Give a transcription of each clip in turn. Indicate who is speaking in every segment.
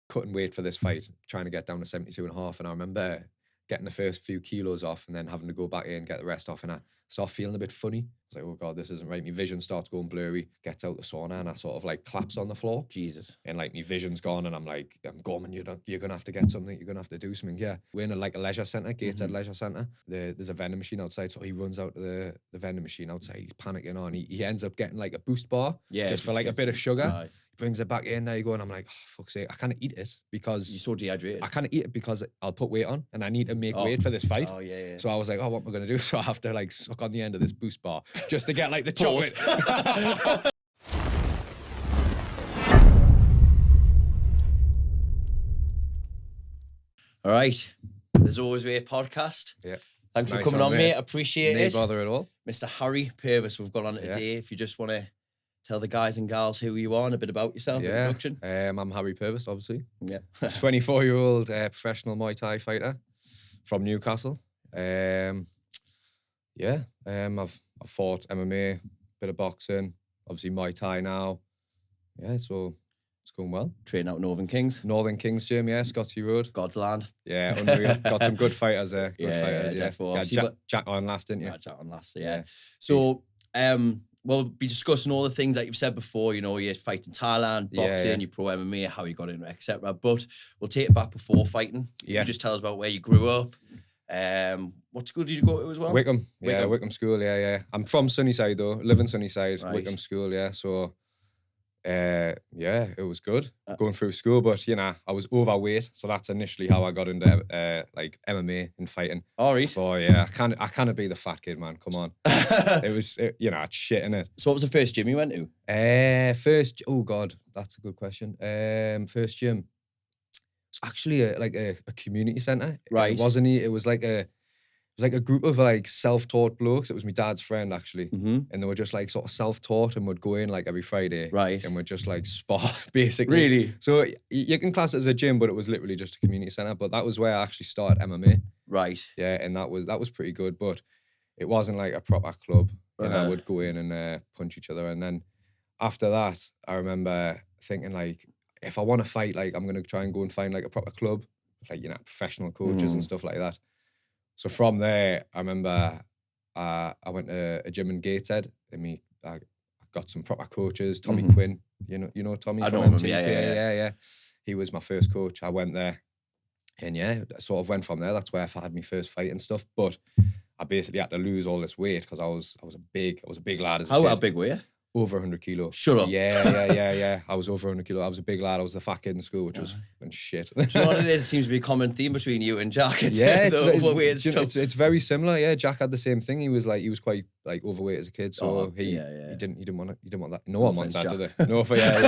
Speaker 1: cutting weight for this fight, trying to get down to 72.5. And I remember getting the first few kilos off and then having to go back in and get the rest off. And I start feeling a bit funny. It's like, oh God, this isn't right. My vision starts going blurry, gets out the sauna, and I sort of like collapse on the floor.
Speaker 2: Jesus.
Speaker 1: And like my vision's gone, and I'm like, I'm going, you're going to have to get something. You're going to have to do something. Yeah. We're in a leisure centre, Gateshead Leisure Centre. There's a vending machine outside. So he runs out to the vending machine outside. He's panicking on. He ends up getting like a Boost bar just for like a bit of sugar.
Speaker 2: Right.
Speaker 1: Brings it back in, there you go, and I'm like, oh, fuck's sake, I can't eat it because...
Speaker 2: You're so dehydrated.
Speaker 1: I can't eat it because I'll put weight on and I need to make weight for this fight.
Speaker 2: Oh, yeah.
Speaker 1: So I was like, oh, what am I going to do? So I have to like suck on the end of this Boost bar just to get like the chocolate.
Speaker 2: All right. There's Always Weight podcast.
Speaker 1: Yeah.
Speaker 2: Thanks for coming on, mate. Appreciate it.
Speaker 1: No bother at all.
Speaker 2: Mr. Harry Purvis, we've got on today. If you just want to tell the guys and gals who you are and a bit about yourself. Introduction.
Speaker 1: I'm Harry Purvis, obviously.
Speaker 2: Yeah.
Speaker 1: 24-year-old professional Muay Thai fighter from Newcastle. I've fought MMA, bit of boxing, obviously Muay Thai now. Yeah, so it's going well.
Speaker 2: Training out Northern Kings.
Speaker 1: Northern Kings gym, yeah, Scotty Road.
Speaker 2: God's land.
Speaker 1: Yeah, unreal. Got some good fighters there. Jack on last, didn't you?
Speaker 2: Yeah, Jack on last, yeah. So, we'll be discussing all the things that you've said before, you know, you fight in Thailand, boxing, you pro MMA, how you got in, etc. But we'll take it back before fighting. You just tell us about where you grew up. What school did you go to as well?
Speaker 1: Wickham. Yeah, Wickham School, yeah. I'm from Sunnyside though, live in Sunnyside,
Speaker 2: right.
Speaker 1: Wickham School, yeah. So, it was good going through school, but you know, I was overweight, so that's initially how I got into like MMA and fighting.
Speaker 2: All right.
Speaker 1: So yeah, I can't be the fat kid, man. Come on. It's shit, innit?
Speaker 2: So what was the first gym you went to?
Speaker 1: Oh God, that's a good question. First gym. It's actually a community centre.
Speaker 2: Right.
Speaker 1: It wasn't. It was like a group of like self-taught blokes. It was my dad's friend actually, and they were just like sort of self-taught and would go in like every Friday,
Speaker 2: right?
Speaker 1: And would just like spar basically.
Speaker 2: Really?
Speaker 1: So you can class it as a gym, but it was literally just a community centre. But that was where I actually started MMA.
Speaker 2: Right.
Speaker 1: Yeah, and that was pretty good, but it wasn't like a proper club. And I would go in and punch each other, and then after that, I remember thinking like, if I want to fight, like I'm gonna try and go and find like a proper club, like professional coaches and stuff like that. So from there, I remember I went to a gym in Gateshead, and I got some proper coaches. Tommy Quinn, you know Tommy.
Speaker 2: I know him.
Speaker 1: Yeah. He was my first coach. I went there, and I sort of went from there. That's where I had my first fight and stuff. But I basically had to lose all this weight because I was a big lad as a kid.
Speaker 2: How big were you?
Speaker 1: Over 100 kilos.
Speaker 2: Shut up.
Speaker 1: Yeah. I was over 100 kilos. I was a big lad. I was the fat kid in school, which was fucking shit.
Speaker 2: Do you know what it is? It seems to be a common theme between you and Jack. It's
Speaker 1: very similar. Yeah, Jack had the same thing. He was quite like overweight as a kid, so he didn't want that. No one wants that, do they? No,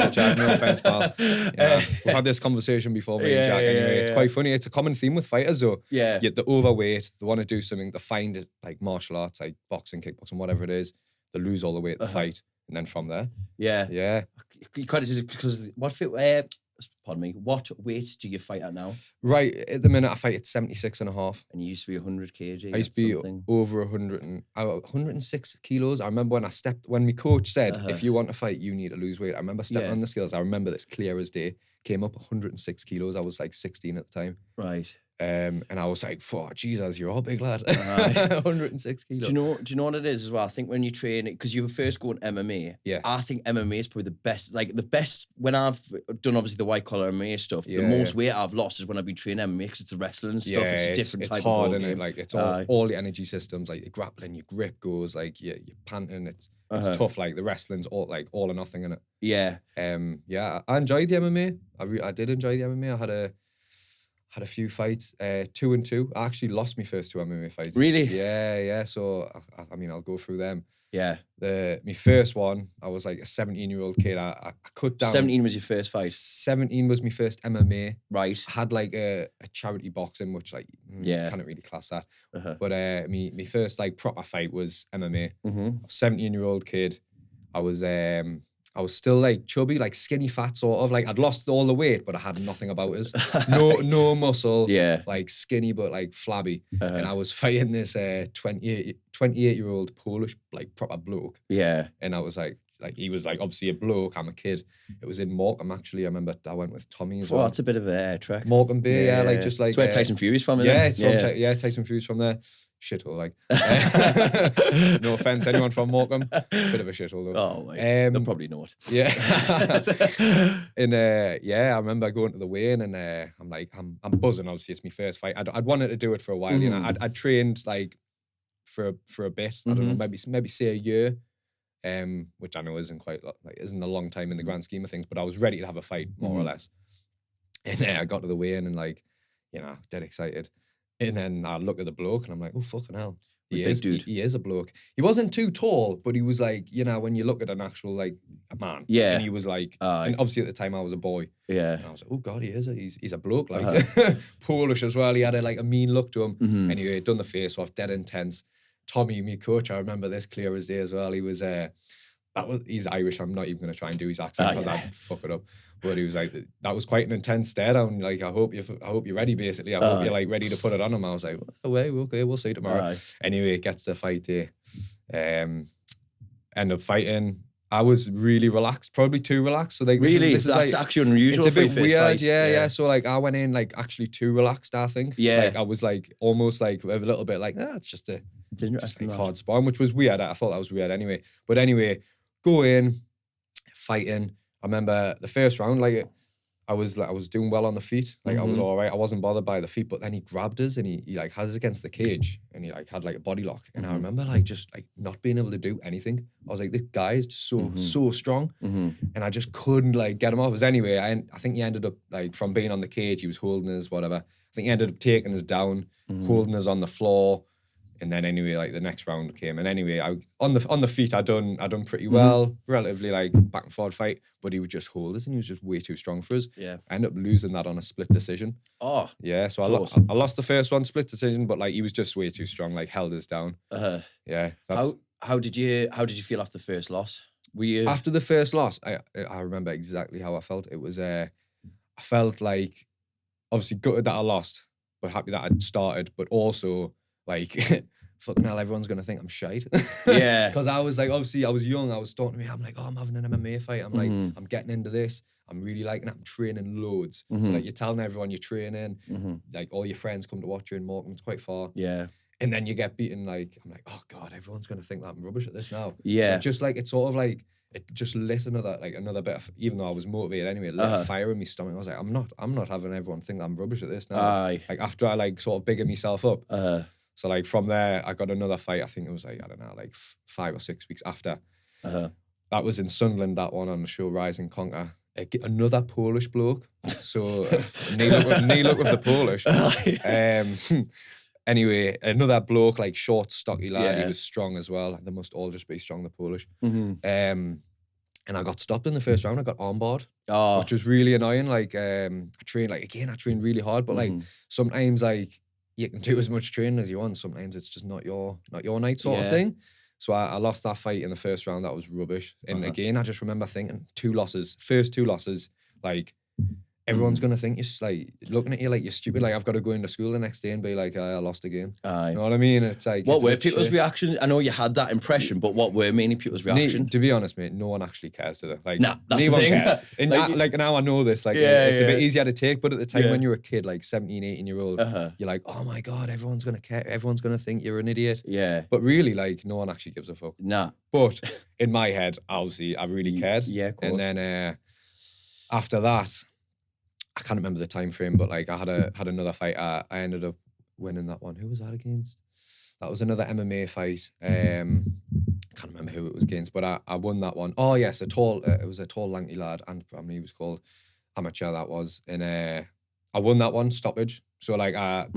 Speaker 1: Jack. No offense, pal. We've had this conversation before, me and Jack. Anyway, it's quite funny. It's a common theme with fighters, though.
Speaker 2: Yeah,
Speaker 1: they're overweight. They want to do something. They find it like martial arts, like boxing, kickboxing, whatever it is. They lose all the weight at the fight. And then from there,
Speaker 2: you kind of just because what weight do you fight at now?
Speaker 1: Right at the minute, I fight at 76.5.
Speaker 2: And you used to be 100 kg.
Speaker 1: I used to be over 106 kilos. I remember when my coach said, if you want to fight, you need to lose weight. I remember stepping on the scales. I remember this clear as day. Came up 106 kilos. I was like 16 at the time.
Speaker 2: Right.
Speaker 1: And I was like, "Fuck, Jesus, you're a big lad." 106 kilos.
Speaker 2: Do you know what it is as well? I think when you train, because you were first going MMA, I think MMA is probably the best. Like the best when I've done obviously the white collar MMA stuff. The most weight I've lost is when I've been training MMA because it's the wrestling and stuff. It's a different type of ball game. It's hard, isn't it?
Speaker 1: Like it's all the energy systems, like your grappling, your grip goes, like you're panting. It's tough. Like the wrestling's all or nothing in it.
Speaker 2: Yeah.
Speaker 1: I enjoyed the MMA. I did enjoy the MMA. I had a few fights, 2-2. I actually lost my first 2 MMA fights.
Speaker 2: Really?
Speaker 1: Yeah. So, I mean, I'll go through them.
Speaker 2: Yeah.
Speaker 1: My first one, I was like a 17-year-old kid. I cut down.
Speaker 2: 17 was your first fight?
Speaker 1: 17 was my first MMA.
Speaker 2: Right.
Speaker 1: I had like a charity boxing, which like, can't really class that. But my first like proper fight was MMA. 17-year-old kid. I was still like chubby, like skinny fat sort of. Like I'd lost all the weight, but I had nothing about us. No muscle.
Speaker 2: Yeah.
Speaker 1: Like skinny, but like flabby. And I was fighting this 28-year-old Polish, like proper bloke.
Speaker 2: Yeah.
Speaker 1: And I was like, like he was like obviously a bloke. I'm a kid. It was in Morecambe actually. I remember I went with Tommy as well.
Speaker 2: That's a bit of a trek.
Speaker 1: Morecambe Bay, yeah, like just like
Speaker 2: it's where Tyson Fury's from, isn't
Speaker 1: yeah,
Speaker 2: it?
Speaker 1: It's Tyson Fury's from there. Shithole, like. No offense, anyone from Morecambe, bit of a shithole though.
Speaker 2: Oh, wait. They'll probably know it.
Speaker 1: Yeah. And I remember going to the weigh-in and I'm like, I'm buzzing. Obviously, it's my first fight. I'd wanted to do it for a while. You know, I'd trained like for a bit. I don't know, maybe say a year. Which I know isn't a long time in the grand scheme of things, but I was ready to have a fight more or less. And I got to the weigh-in and like, you know, dead excited. And then I look at the bloke and I'm like, oh fucking hell. He is, dude. He is a bloke. He wasn't too tall, but he was like, you know, when you look at an actual like a man. Yeah. And he was like, and obviously at the time I was a boy. Yeah. And I was like, oh God, he is. He's a bloke, like Polish as well. He had a mean look to him. Anyway, done the face off, dead intense. Tommy, me coach, I remember this clear as day as well. He was he's Irish. I'm not even going to try and do his accent because I'd fuck it up. But he was like, that was quite an intense stare down. Like, I hope you're ready, basically. I hope you're like ready to put it on him. I was like, okay, we'll see tomorrow. Anyway, it gets to fight day. End up fighting. I was really relaxed, probably too relaxed. So like,
Speaker 2: really, that's like, actually unusual. It's a bit weird, fight.
Speaker 1: Yeah. So like, I went in like actually too relaxed. I think. Yeah. Like I was like almost like a little bit like, it's just interesting, like hard sparring, which was weird. I thought that was weird anyway. But anyway, go in, fighting. I remember the first round, like I was doing well on the feet. Like I was all right. I wasn't bothered by the feet, but then he grabbed us and he like had us against the cage and he like had like a body lock. And I remember like just like not being able to do anything. I was like, this guy is just so strong. And I just couldn't like get him off us. Anyway, I think he ended up like from being on the cage, he was holding us, whatever. I think he ended up taking us down, holding us on the floor. And then anyway, like the next round came, and anyway, on the feet, I done pretty well, relatively like back and forward fight. But he would just hold us, and he was just way too strong for us. Yeah, I ended up losing that on a split decision. Oh, yeah. So I lost the first one, split decision, but like he was just way too strong, like held us down. Yeah.
Speaker 2: How did you feel after the first loss? Were you
Speaker 1: after the first loss? I remember exactly how I felt. It was I felt like obviously gutted that I lost, but happy that I'd started, but also like fucking hell, everyone's gonna think I'm shite. Yeah. Because I was like, obviously I was young, I was starting to me, I'm like, I'm having an MMA fight. I'm like, I'm getting into this. I'm really liking it. I'm training loads. So like you're telling everyone you're training, like all your friends come to watch you in Morecambe, it's quite far. Yeah. And then you get beaten, like, I'm like, oh God, everyone's gonna think that I'm rubbish at this now. Yeah. So just like it's sort of like it just lit another bit of, even though I was motivated anyway, it lit a fire in my stomach. I was like, I'm not having everyone think that I'm rubbish at this now. Like after I like sort of bigged myself up. So like from there, I got another fight. I think it was like, I don't know, like 5 or 6 weeks after. That was in Sunderland, that one on the show Rise and Conquer. Another Polish bloke. So knee look with the Polish. Anyway, another bloke, like short, stocky lad. He was strong as well. They must all just be strong, the Polish. And I got stopped in the first round. I got armbarred, which was really annoying. Like I trained really hard, but like sometimes like you can do as much training as you want. Sometimes it's just not your night sort of thing. So I lost that fight in the first round. That was rubbish. And again, I just remember thinking first two losses, like everyone's gonna think you're just like looking at you like you're stupid. Like I've got to go into school the next day and be like, I lost again. You know what I mean? It's like
Speaker 2: what were people's reaction? I know you had that impression, but what were mainly people's reaction?
Speaker 1: To be honest, mate, no one actually cares to them. Like
Speaker 2: that's the
Speaker 1: one
Speaker 2: thing.
Speaker 1: Cares. And like now I know this. Like it's a bit easier to take, but at the time when you're a kid, like 17, 18-year-old, you're like, oh my God, everyone's gonna care. Everyone's gonna think you're an idiot. Yeah. But really, like no one actually gives a fuck. Nah. But in my head, obviously, I really cared. Yeah, of course. And then after that, I can't remember the time frame, but like I had another fight. I ended up winning that one. Who was that against? That was another MMA fight. I can't remember who it was against, but I won that one. Oh yes, it was a tall, lanky lad, and he was called Amateur. That was, and I won that one stoppage. So like I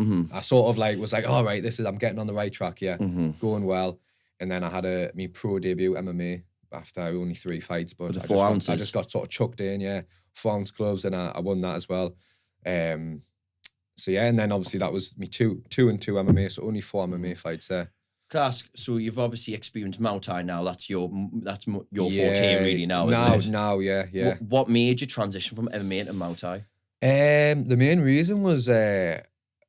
Speaker 1: sort of like was like, all right, I'm getting on the right track here, going well. And then I had my pro debut MMA after only 3 fights, but I just got sort of chucked in, 4-ounce gloves, and I won that as well. So yeah, and then obviously that was me 2-2 MMA, so only 4 MMA fights there.
Speaker 2: Can I ask, so you've obviously experienced Muay Thai now. That's your forte really now, isn't it?
Speaker 1: Now, yeah.
Speaker 2: What made you transition from MMA to Muay Thai?
Speaker 1: The main reason was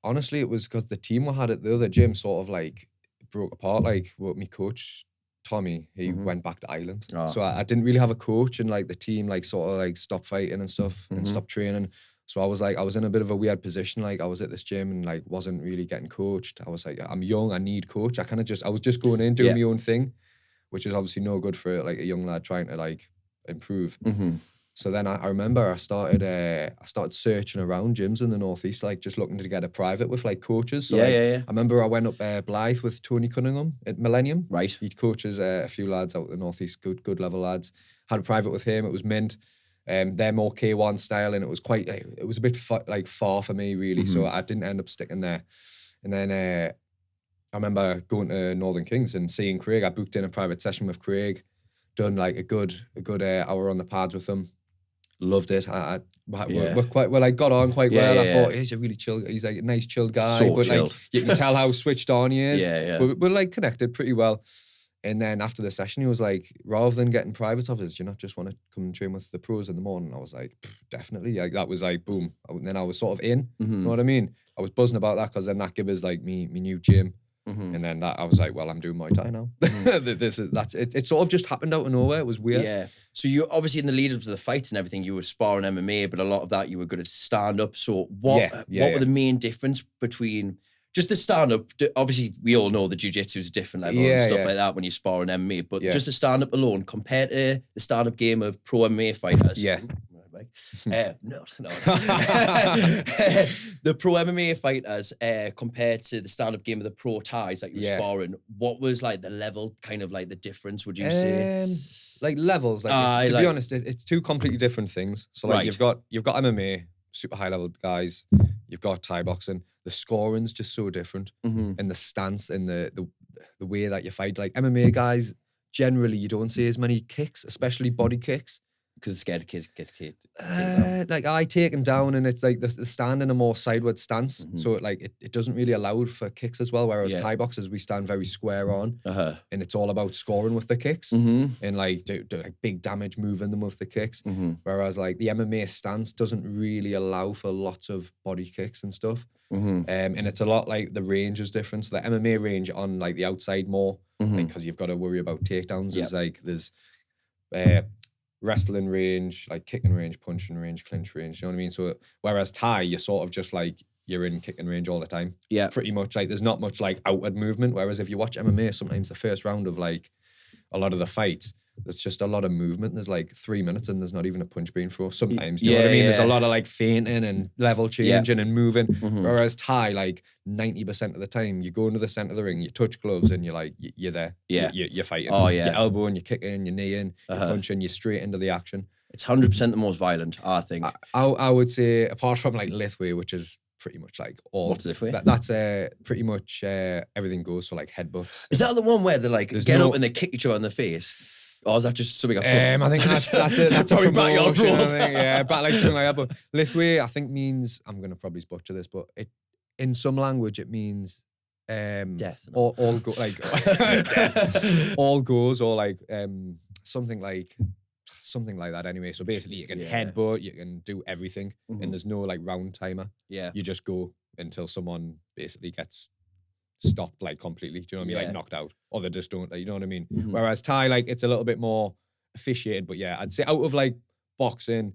Speaker 1: honestly it was because the team we had at the other gym sort of like broke apart. Like what my coach Tommy, he went back to Ireland.
Speaker 2: Oh.
Speaker 1: So I didn't really have a coach, and like the team like sort of like stopped fighting and stuff and stopped training. So I was in a bit of a weird position. Like I was at this gym and like wasn't really getting coached. I was like, I'm young, I need coach. I was just going in, doing my own thing, which is obviously no good for like a young lad trying to like improve. So then I remember I started searching around gyms in the Northeast, like just looking to get a private with like coaches. So I remember I went up Blythe with Tony Cunningham at Millennium.
Speaker 2: Right.
Speaker 1: He coaches a few lads out in the Northeast, good level lads. Had a private with him. It was mint. They're more K1 style, and it was a bit far for me really. So I didn't end up sticking there. And then I remember going to Northern Kings and seeing Craig. I booked in a private session with Craig, done like a good hour on the pads with him. Loved it. We're quite well. I got on quite well. I thought he's a really chill. He's like a nice chilled guy.
Speaker 2: So
Speaker 1: but
Speaker 2: chilled.
Speaker 1: Like you can tell how switched on he is.
Speaker 2: Yeah.
Speaker 1: We're like connected pretty well. And then after the session, he was like, rather than getting private offers, do you not just want to come and train with the pros in the morning? I was like, definitely. Like that was like boom. And then I was sort of in. You know what I mean? I was buzzing about that because then that gave us like me new gym. And then I was like, well, I'm doing Muay Thai now. It sort of just happened out of nowhere. It was weird.
Speaker 2: Yeah. So you obviously in the lead up to the fights and everything, you were sparring MMA, but a lot of that you were good at stand up. So what were the main difference between just the stand up? Obviously, we all know the jiu-jitsu is a different level and stuff like that when you spar an MMA, but just the stand up alone compared to the stand up game of pro MMA fighters.
Speaker 1: Yeah.
Speaker 2: No. The pro MMA fighters compared to the stand-up game of the pro Thais that you were sparring, what was like the level, kind of like the difference, would you say?
Speaker 1: Like levels, like to be honest, it's two completely different things. So like you've got MMA, super high level guys, you've got Thai boxing, the scoring's just so different, and the stance and the way that you fight. Like MMA guys, generally you don't see as many kicks, especially body kicks.
Speaker 2: Because scared to get
Speaker 1: like I take him down, and it's like the stand in a more sideward stance, so it doesn't really allow for kicks as well. Whereas Thai boxers, we stand very square on, and it's all about scoring with the kicks and like do like big damage moving them with the kicks. Whereas like the MMA stance doesn't really allow for lots of body kicks and stuff. And it's a lot like the range is different. So the MMA range on like the outside more, because you've got to worry about takedowns. Is like there's wrestling range, like kicking range, punching range, clinch range, you know what I mean? So whereas Thai, you're sort of just like, you're in kicking range all the time. Yeah. Pretty much like there's not much like outward movement. Whereas if you watch MMA, sometimes the first round of like a lot of the fights, there's just a lot of movement. There's like 3 minutes and there's not even a punch being thrown sometimes. Do you know what I mean? There's a lot of like feinting and level changing and moving. Whereas Thai, like 90% of the time, you go into the centre of the ring, you touch gloves and you're like, you're there. Yeah. You're fighting. Oh, yeah. You're elbowing, you're kicking, you're kneeing, you're punching, you're straight into the action.
Speaker 2: It's 100% the most violent, I think.
Speaker 1: I would say, apart from like Lithway, which is pretty much like all.
Speaker 2: What's Lithway?
Speaker 1: That's pretty much everything goes. So like headbutt.
Speaker 2: Is that the one where they like get up and they kick each other in the face? Or is that just something
Speaker 1: I think that's a promotion. I think, but like something like that. But Lithway, I think means, I'm gonna probably butcher this, but it in some language it means
Speaker 2: death.
Speaker 1: All death. All goes, or like something like that. Anyway, so basically you can headbutt, you can do everything, and there's no like round timer. Yeah, you just go until someone basically gets stopped like completely. Do you know what I mean? Like knocked out, or they just don't. Like, you know what I mean? Whereas Thai, like it's a little bit more officiated. But yeah, I'd say out of like boxing,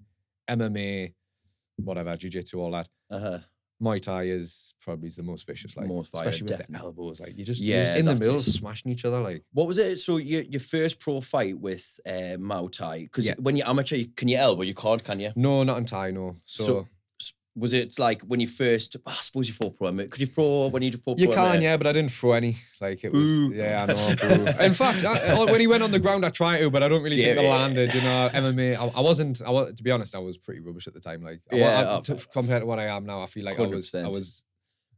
Speaker 1: MMA, whatever, jiu-jitsu, all that. Muay Thai is probably the most vicious, like most violent, especially with the elbows. Like you're just in the middle, smashing each other. Like
Speaker 2: what was it? So your first pro fight with Muay Thai? Because when you're amateur, can you elbow? You can't, can you?
Speaker 1: No, not in Thai. No. So
Speaker 2: was it like when you first? I suppose you fought pro. Could you pro when you fought pro?
Speaker 1: You can, yeah, but I didn't throw any. Like it was, I know. In fact, when he went on the ground, I tried to, but I don't really think I landed. You know, MMA. I wasn't. To be honest, I was pretty rubbish at the time. Like, compared to what I am now, I feel like 100%.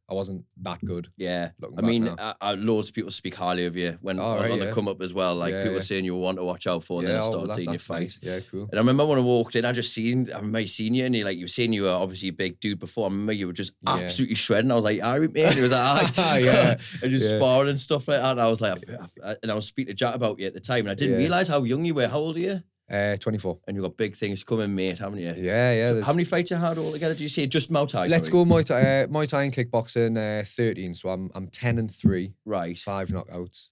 Speaker 1: I wasn't that good. Yeah,
Speaker 2: I mean, loads of people speak highly of you when on the come up as well. Like people saying you were one to watch out for, and then I started seeing you fight. Nice. Yeah, cool. And I remember when I walked in, I remember seeing you, and you were saying you were obviously a big dude before. I remember you were just absolutely shredding. I was like, Harry, man. He was like, and just sparring and stuff like that. And I was like, and I was speaking to Jack about you at the time, and I didn't realize how young you were. How old are you?
Speaker 1: 24.
Speaker 2: And you've got big things coming, mate, haven't you?
Speaker 1: Yeah.
Speaker 2: How many fights you had altogether? Did you say just Muay Thai?
Speaker 1: Let's go Muay Thai. Muay Thai and kickboxing, 13. So I'm 10-3.
Speaker 2: Right.
Speaker 1: 5 knockouts.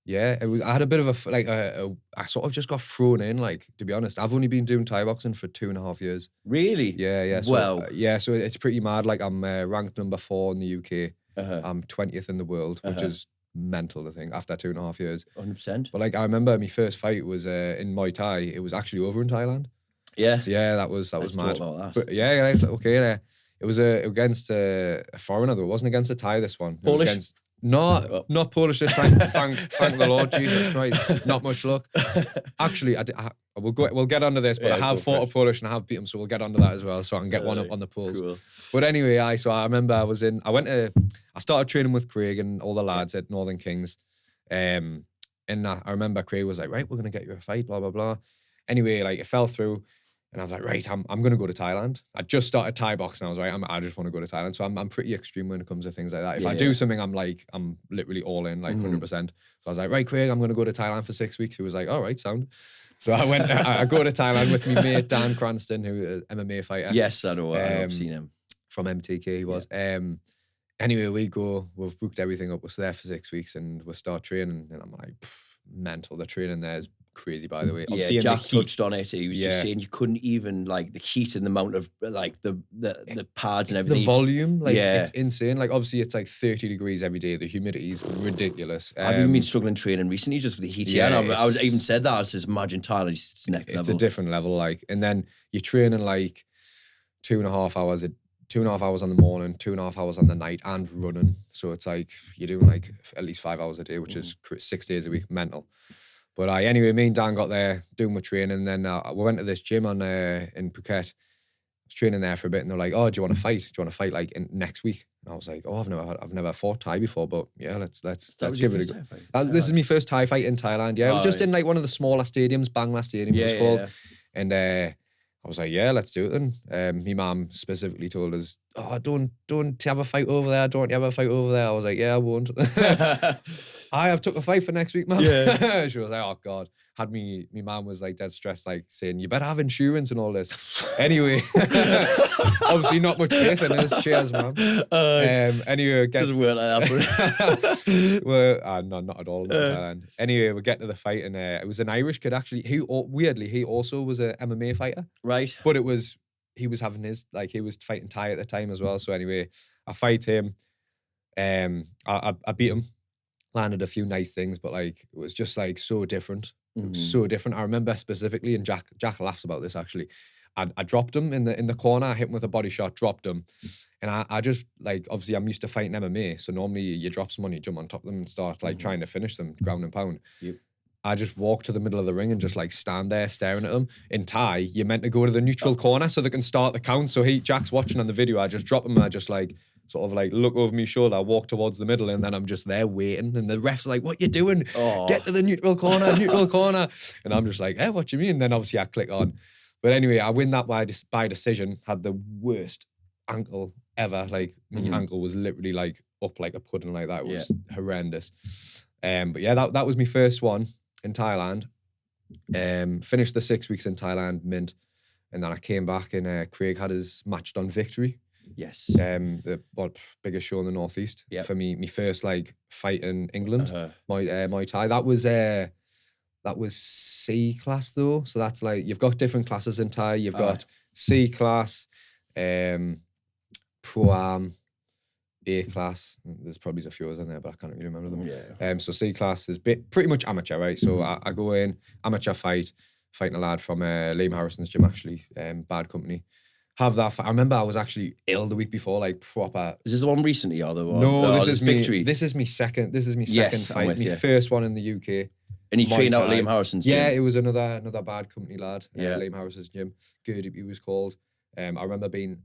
Speaker 1: Yeah, I had a bit of I sort of just got thrown in, like, to be honest. I've only been doing Thai boxing for 2.5 years.
Speaker 2: Really?
Speaker 1: Yeah. So, so it's pretty mad. Like, I'm ranked number 4 in the UK. I'm 20th in the world, which is mental to think after 2.5 years.
Speaker 2: 100%.
Speaker 1: But like, I remember my first fight was in Muay Thai. It was actually over in Thailand.
Speaker 2: Yeah.
Speaker 1: So yeah, that was
Speaker 2: Let's
Speaker 1: mad.
Speaker 2: talk about that.
Speaker 1: But yeah, okay. It was against a foreigner though. It wasn't against a Thai. This one.
Speaker 2: Polish?
Speaker 1: It was against, not Polish this time. thank the Lord Jesus Christ. Not much luck. Actually, we'll get onto this, but I have fought a Polish and I have beat him, so we'll get onto that as well, so I can get one up on the polls.
Speaker 2: Cool.
Speaker 1: But anyway, I remember I started training with Craig and all the lads at Northern Kings, and I remember Craig was like, right, we're gonna get you a fight, blah blah blah. Anyway, like, it fell through. And I was like, right, I'm going to go to Thailand. I just started Thai boxing. I was like, I just want to go to Thailand. So I'm pretty extreme when it comes to things like that. If I do something, I'm literally all in, like 100%. So I was like, right, Craig, I'm going to go to Thailand for 6 weeks. He was like, all right, sound. So I went, I go to Thailand with my mate, Dan Cranston, who is an MMA fighter.
Speaker 2: Yes, I know. I've seen him.
Speaker 1: From MTK, he was. Anyway, we've booked everything up. We're there for 6 weeks and we'll start training. And I'm like, mental. The training there is crazy, by the way.
Speaker 2: Yeah, Jack touched on it. He was just saying you couldn't even, like, the heat and the amount of, like, the pads and everything.
Speaker 1: The volume, like, it's insane. Like, obviously, it's like 30 degrees every day. The humidity is ridiculous.
Speaker 2: I've even been struggling training recently just with the heat. Yeah, I even said that. I said, imagine Thailand, it's next level.
Speaker 1: It's a different level, like, and then you're training like 2.5 hours 2.5 hours on the morning, 2.5 hours on the night, and running. So it's like you're doing like at least 5 hours a day, which is 6 days a week, mental. But anyway, me and Dan got there doing my training. Then we went to this gym in Phuket. I was training there for a bit, and they're like, "Oh, do you want to fight? Do you want to fight like next week?" And I was like, "Oh, I've never fought Thai before, but yeah, let's give it a go." This is my first Thai fight in Thailand. Yeah, it was just in like one of the smaller stadiums, Bangla Stadium, it was called, and I was like, yeah, let's do it then. My mum specifically told us, oh, don't have a fight over there. Don't you have a fight over there? I was like, yeah, I won't. I have took a fight for next week, man. Yeah. She was like, oh, God. My mum was like dead stressed, like saying, you better have insurance and all this. Anyway, obviously not much faith in this. Cheers, man. Anyway,
Speaker 2: doesn't work like that,
Speaker 1: well, no, not at all. Not Thailand. Anyway, we get to the fight, and it was an Irish kid actually. He also was an MMA fighter,
Speaker 2: right?
Speaker 1: But he was having he was fighting Thai at the time as well. So anyway, I fight him. I beat him. Landed a few nice things, but like it was just like so different. It was so different. I remember specifically, and Jack laughs about this actually. I dropped him in the corner. I hit him with a body shot, dropped him, and I just like obviously I'm used to fighting MMA, so normally you drop someone, you jump on top of them and start like trying to finish them, ground and pound.
Speaker 2: Yep.
Speaker 1: I just walked to the middle of the ring and just like stand there staring at them. In Thai, you're meant to go to the neutral corner so they can start the count. So Jack's watching on the video. I just drop him. I just like sort of like look over my shoulder, I walk towards the middle, and then I'm just there waiting. And the ref's like, what you doing? Get to the neutral corner. And I'm just like, what do you mean? And then obviously I click on. But anyway, I win that by decision. Had the worst ankle ever. Like my ankle was literally like up like a pudding like that. It was horrendous. But yeah, that was my first one in Thailand. Finished the 6 weeks in Thailand, mint. And then I came back and Craig had his match done victory.
Speaker 2: Yes.
Speaker 1: The biggest show in the Northeast.
Speaker 2: Yep.
Speaker 1: For me first like fight in England, Muay Thai. That was C class though. So that's like you've got different classes in Thai. You've got C class, Pro Am, A class. There's probably a few others in there, but I can't really remember them.
Speaker 2: Yeah.
Speaker 1: So C class is pretty much amateur, right? So I go in, amateur fighting a lad from Liam Harrison's gym actually, Bad Company. Have that fight. I remember I was actually ill the week before, like proper.
Speaker 2: Is this the one recently or the one?
Speaker 1: No, this is
Speaker 2: victory.
Speaker 1: This is my second fight. My first one in the UK.
Speaker 2: And he trained out Liam Harrison's gym?
Speaker 1: Yeah, it was another Bad Company lad.
Speaker 2: Yeah.
Speaker 1: Liam Harrison's gym. Good, he was called. I remember being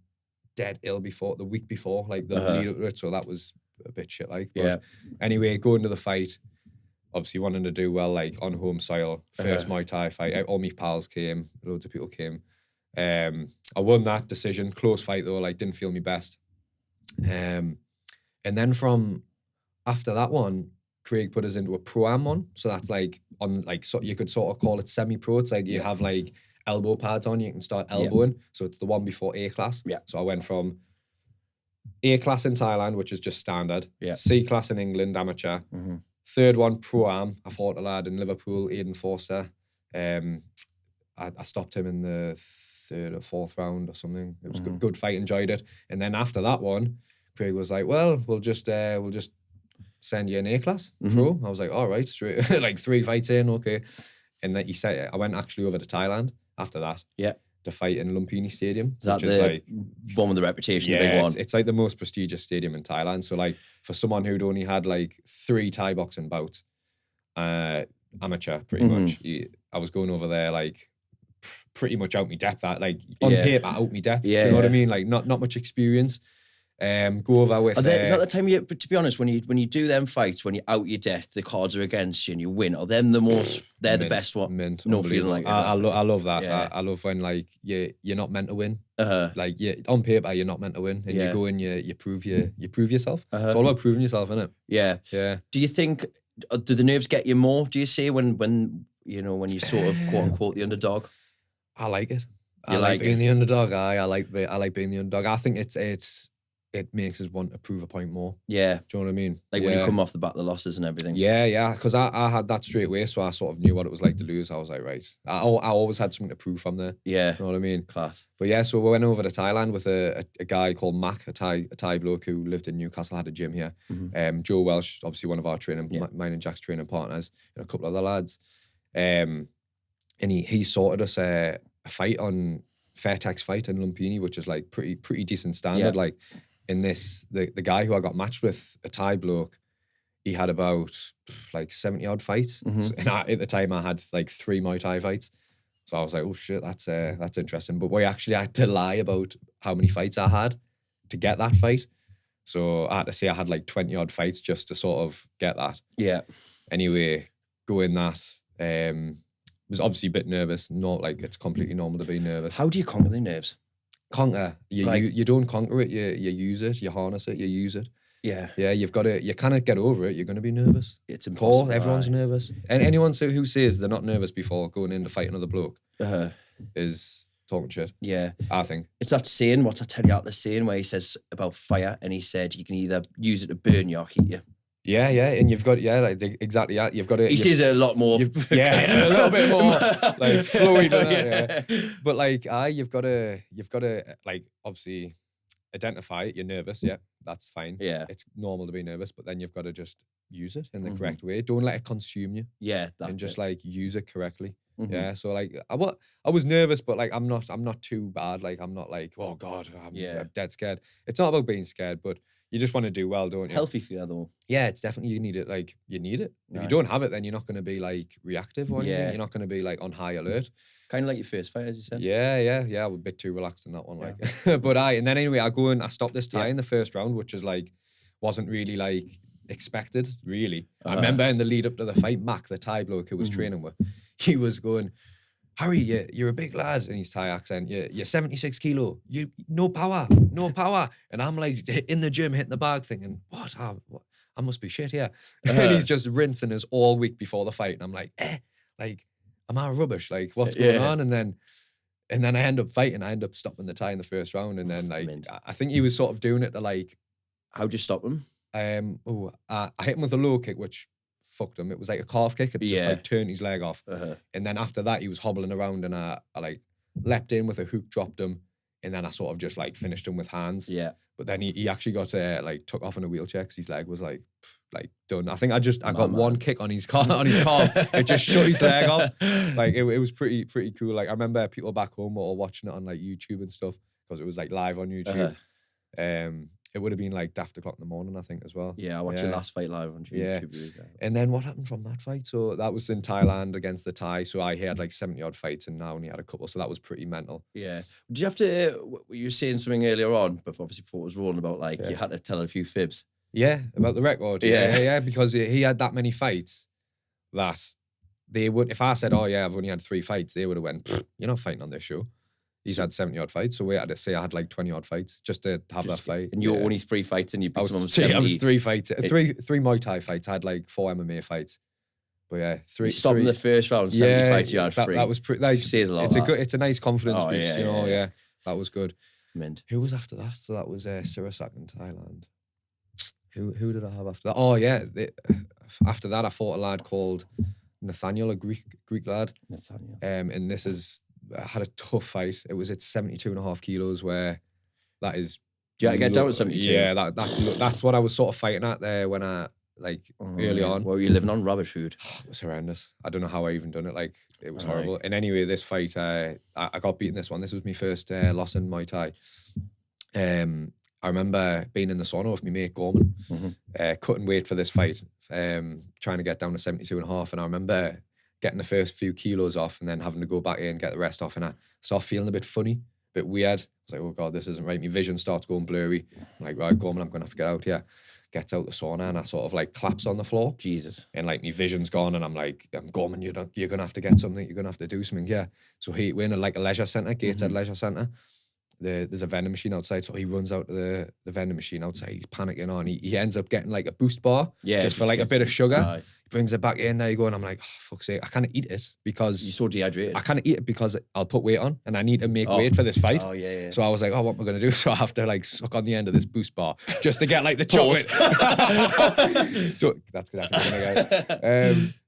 Speaker 1: dead ill the week before, like the lead up to it, so that was a bit shit like. But anyway, going to the fight, obviously wanting to do well, like on home soil, first Muay Thai fight. All my pals came, loads of people came. I won that decision, close fight though, like didn't feel my best. And then from after that one, Craig put us into a pro-am one. So that's like on like, so you could sort of call it semi-pro. It's like you have like elbow pads on, you can start elbowing. So it's the one before A class.
Speaker 2: Yeah.
Speaker 1: So I went from A class in Thailand, which is just standard.
Speaker 2: Yeah.
Speaker 1: C class in England, amateur. Third one, Pro-Am. I fought a lad in Liverpool, Aidan Forster. I stopped him in the 3rd or 4th round or something. It was a good fight, enjoyed it. And then after that one, Craig was like, well, we'll just send you an A-class pro. I was like, all right, straight, like 3 fights in, okay. And then he said, I went actually over to Thailand after that.
Speaker 2: Yeah.
Speaker 1: To fight in Lumpini Stadium.
Speaker 2: Is that the one with the reputation, the big one?
Speaker 1: It's like the most prestigious stadium in Thailand. So like for someone who'd only had like 3 Thai boxing bouts, amateur pretty much, I was going over there like pretty much out my depth. Like on paper, out my depth.
Speaker 2: Yeah,
Speaker 1: do you know what I mean? Like not much experience. Go over with.
Speaker 2: Is that the time but to be honest, when you do them fights, when you're out your depth, the cards are against you and you win, are them the most, they're the best one? No feeling like
Speaker 1: I love that. Yeah. I love when like you're not meant to win. Like on paper you're not meant to win, and you go in, you prove yourself. It's all about proving yourself, isn't it?
Speaker 2: Yeah.
Speaker 1: Yeah.
Speaker 2: Do you think, do the nerves get you more? Do you see when you sort of quote unquote the underdog?
Speaker 1: I like it. I like being the underdog. I like being the underdog. I think it makes us want to prove a point more. Yeah. Do you know what I mean?
Speaker 2: Like when you come off the back of the losses and everything.
Speaker 1: Yeah. Because I had that straight away, so I sort of knew what it was like to lose. I was like, right. I always had something to prove from there.
Speaker 2: Yeah.
Speaker 1: You know what I mean?
Speaker 2: Class.
Speaker 1: But yeah, so we went over to Thailand with a guy called Mac, a Thai bloke who lived in Newcastle, had a gym here. Joe Welsh, obviously one of our mine and Jack's training partners, and a couple of other lads. And he sorted us a fight on Fairtex Fight in Lumpini, which is like pretty decent standard. Like in this, the guy who I got matched with, a Thai bloke, he had about like 70 odd fights. So, and at the time I had like 3 Muay Thai fights. So I was like, oh shit, that's interesting. But we actually had to lie about how many fights I had to get that fight. So I had to say I had like 20 odd fights just to sort of get that. Yeah. Anyway, go in that. Was obviously a bit nervous. Not like it's completely normal to be nervous.
Speaker 2: How do you conquer the nerves?
Speaker 1: Conquer. You don't conquer it. You use it. You harness it. You use it. Yeah. Yeah. You've got to. You cannot get over it. You're going to be nervous.
Speaker 2: It's impossible.
Speaker 1: Everyone's nervous. And anyone who says they're not nervous before going in to fight another bloke is talking shit. Yeah. I think
Speaker 2: it's that saying. What's that Teddy Atlas saying where he says about fire, and he said you can either use it to burn you or heat you.
Speaker 1: Yeah, and you've got exactly that. You've got to.
Speaker 2: He says it a lot more.
Speaker 1: A little bit more like fluid. But like, you've got to like obviously identify it. You're nervous. Yeah, that's fine. Yeah, it's normal to be nervous, but then you've got to just use it in the correct way. Don't let it consume you. Yeah, and just like use it correctly. Yeah, so like I was nervous, but like I'm not too bad. Like I'm not like, oh God, I'm dead scared. It's not about being scared, but you just want to do well, don't you?
Speaker 2: Healthy fear, though.
Speaker 1: Yeah, it's definitely, you need it. Like, you need it. If you don't have it, then you're not going to be, like, reactive or anything. You're not going to be, like, on high alert.
Speaker 2: Kind of like your first fight, as you said.
Speaker 1: Yeah. I was a bit too relaxed in that one, like. But and then anyway, I stopped this Thai in the first round, which is, like, wasn't really, like, expected, really. I remember in the lead up to the fight, Mac, the Thai bloke who was training with, he was going, Harry, you're a big lad, in his Thai accent. You're 76 kilo. You no power. And I'm like in the gym hitting the bag thinking, what? I must be shit here. And he's just rinsing us all week before the fight. And I'm like, like, am I rubbish? Like, what's going on? And then I end up fighting. I end up stopping the Thai in the first round. And then like, I think he was sort of doing it to like.
Speaker 2: How'd you stop him?
Speaker 1: I hit him with a low kick, which fucked him. It was like a calf kick. It just like turned his leg off. And then after that, he was hobbling around, and I like leapt in with a hook, dropped him, and then I sort of just like finished him with hands. Yeah. But then he actually got like took off in a wheelchair because his leg was like done. I think I got one kick on his calf. It just shut his leg off. Like it was pretty cool. Like I remember people back home were watching it on like YouTube and stuff because it was like live on YouTube. It would have been like daft o'clock in the morning, I think, as well.
Speaker 2: Yeah, I watched your last fight live on YouTube.
Speaker 1: Yeah. And then what happened from that fight? So that was in Thailand against the Thai. So I had like 70 odd fights and now only had a couple. So that was pretty mental.
Speaker 2: Yeah. Did you have to, you were saying something earlier on, but obviously before it was rolling about like you had to tell a few fibs.
Speaker 1: Yeah, about the record. Yeah, because he had that many fights that they would, if I said, oh yeah, I've only had 3 fights, they would have went, you're not fighting on this show. He's had 70 odd fights, so we had to say I had like 20 odd fights just to have that fight.
Speaker 2: And you were only 3 fights, and you beat someone with 70.
Speaker 1: I was 3 fights, three Muay Thai fights. I had like 4 MMA fights, but yeah, 3.
Speaker 2: You stopped in the first round, 70 fights. You had 3.
Speaker 1: That was pretty. Like,
Speaker 2: says a lot.
Speaker 1: It's a nice confidence boost, you know. Yeah, that was good.
Speaker 2: Mint.
Speaker 1: Who was after that? So that was Sirasak in Thailand. Who did I have after that? Oh yeah, after that I fought a lad called Nathaniel, a Greek lad.
Speaker 2: Nathaniel.
Speaker 1: And I had a tough fight. It was at 72.5 kilos, where that is.
Speaker 2: Do you get down to 72?
Speaker 1: Yeah, that's what I was sort of fighting at there when I early on.
Speaker 2: What were you living on? Rubbish food.
Speaker 1: It was horrendous. I don't know how I even done it. Like, it was horrible. And anyway, this fight, I got beaten this one. This was my first loss in Muay Thai. I remember being in the sauna with my mate Gorman, couldn't wait for this fight, trying to get down to 72.5. And I remember getting the first few kilos off and then having to go back in and get the rest off. And I started feeling a bit funny, a bit weird. I was like, oh God, this isn't right. My vision starts going blurry. I'm like, right, Gorman, I'm going to have to get out here. Gets out the sauna and I sort of like collapse on the floor.
Speaker 2: Jesus.
Speaker 1: And like my vision's gone and I'm like, Gorman, you're going to have to get something. You're going to have to do something. Yeah. So we're in a leisure centre, Gateshead Leisure Centre. There's a vending machine outside, so he runs out to the vending machine outside. He's panicking on. He ends up getting like a Boost bar, just for like a bit of sugar.
Speaker 2: Right.
Speaker 1: He brings it back in. There you go, and I'm like, oh, fuck's sake, I can't eat it because
Speaker 2: you're so dehydrated.
Speaker 1: I can't eat it because I'll put weight on, and I need to make weight for this fight.
Speaker 2: Oh yeah.
Speaker 1: So I was like, oh, what am I gonna do? So I have to like suck on the end of this Boost bar just to get like the chocolate. That's good.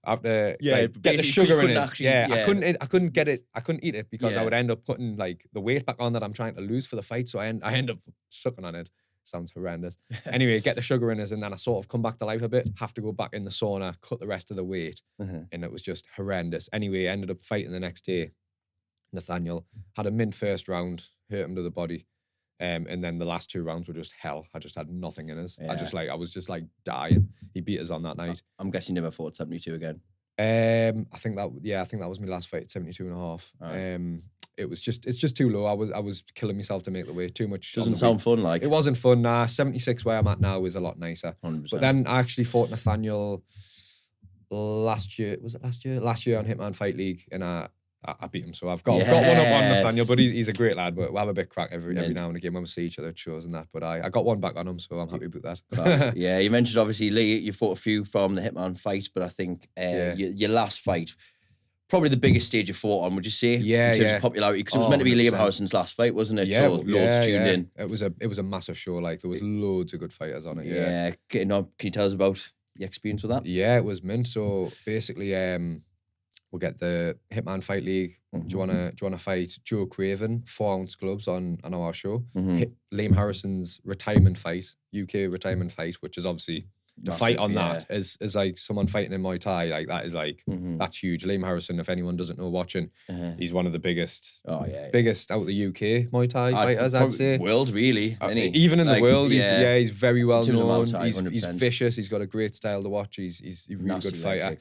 Speaker 1: After get the sugar in it. I couldn't get it. I couldn't eat it because I would end up putting like the weight back on that I'm trying to lose for the fight. So I end up sucking on it. Sounds horrendous. Anyway, get the sugar in us, and then I sort of come back to life a bit. Have to go back in the sauna, cut the rest of the weight, and it was just horrendous. Anyway, ended up fighting the next day. Nathaniel had a first round, hurt him to the body. And then the last 2 rounds were just hell. I just had nothing in us. I was just like dying. He beat us on that night.
Speaker 2: I'm guessing you never fought 72 again.
Speaker 1: I think that was my last fight at 72.5. Right. It's just too low. I was killing myself to make the weight. Too much.
Speaker 2: Doesn't sound fun. Like,
Speaker 1: it wasn't fun. Nah, 76 where I'm at now is a lot nicer.
Speaker 2: 100%.
Speaker 1: But then I actually fought Nathaniel last year. Was it last year? Last year on Hitman Fight League, and I beat him. So I've got one up on Nathaniel, but he's a great lad. But we'll have a bit crack every now and again when we see each other at shows and that. But I got one back on him, so I'm happy about that.
Speaker 2: Yeah, you mentioned obviously Lee, you fought a few from the Hitman fight, but I think your last fight, probably the biggest stage you fought on, would you say?
Speaker 1: Yeah,
Speaker 2: in terms of popularity, because it was meant to be Liam Harrison's last fight, wasn't it?
Speaker 1: Yeah,
Speaker 2: so loads tuned in.
Speaker 1: It was a massive show. Like, there was loads of good fighters on it.
Speaker 2: Yeah. Can you tell us about your experience with that?
Speaker 1: Yeah, it was mint. So basically, we'll get the Hitman Fight League. Do you wanna fight Joe Craven, 4-ounce gloves on our show? Liam Harrison's retirement fight, UK retirement fight, which is obviously the fight on that is like someone fighting in Muay Thai. Like, that is like that's huge. Liam Harrison, if anyone doesn't know watching, he's one of the biggest biggest out of the UK Muay Thai fighters, I'd say.
Speaker 2: World, really.
Speaker 1: Even in the world, he's very well known.
Speaker 2: Thai,
Speaker 1: he's vicious. He's got a great style to watch. He's a really good fighter.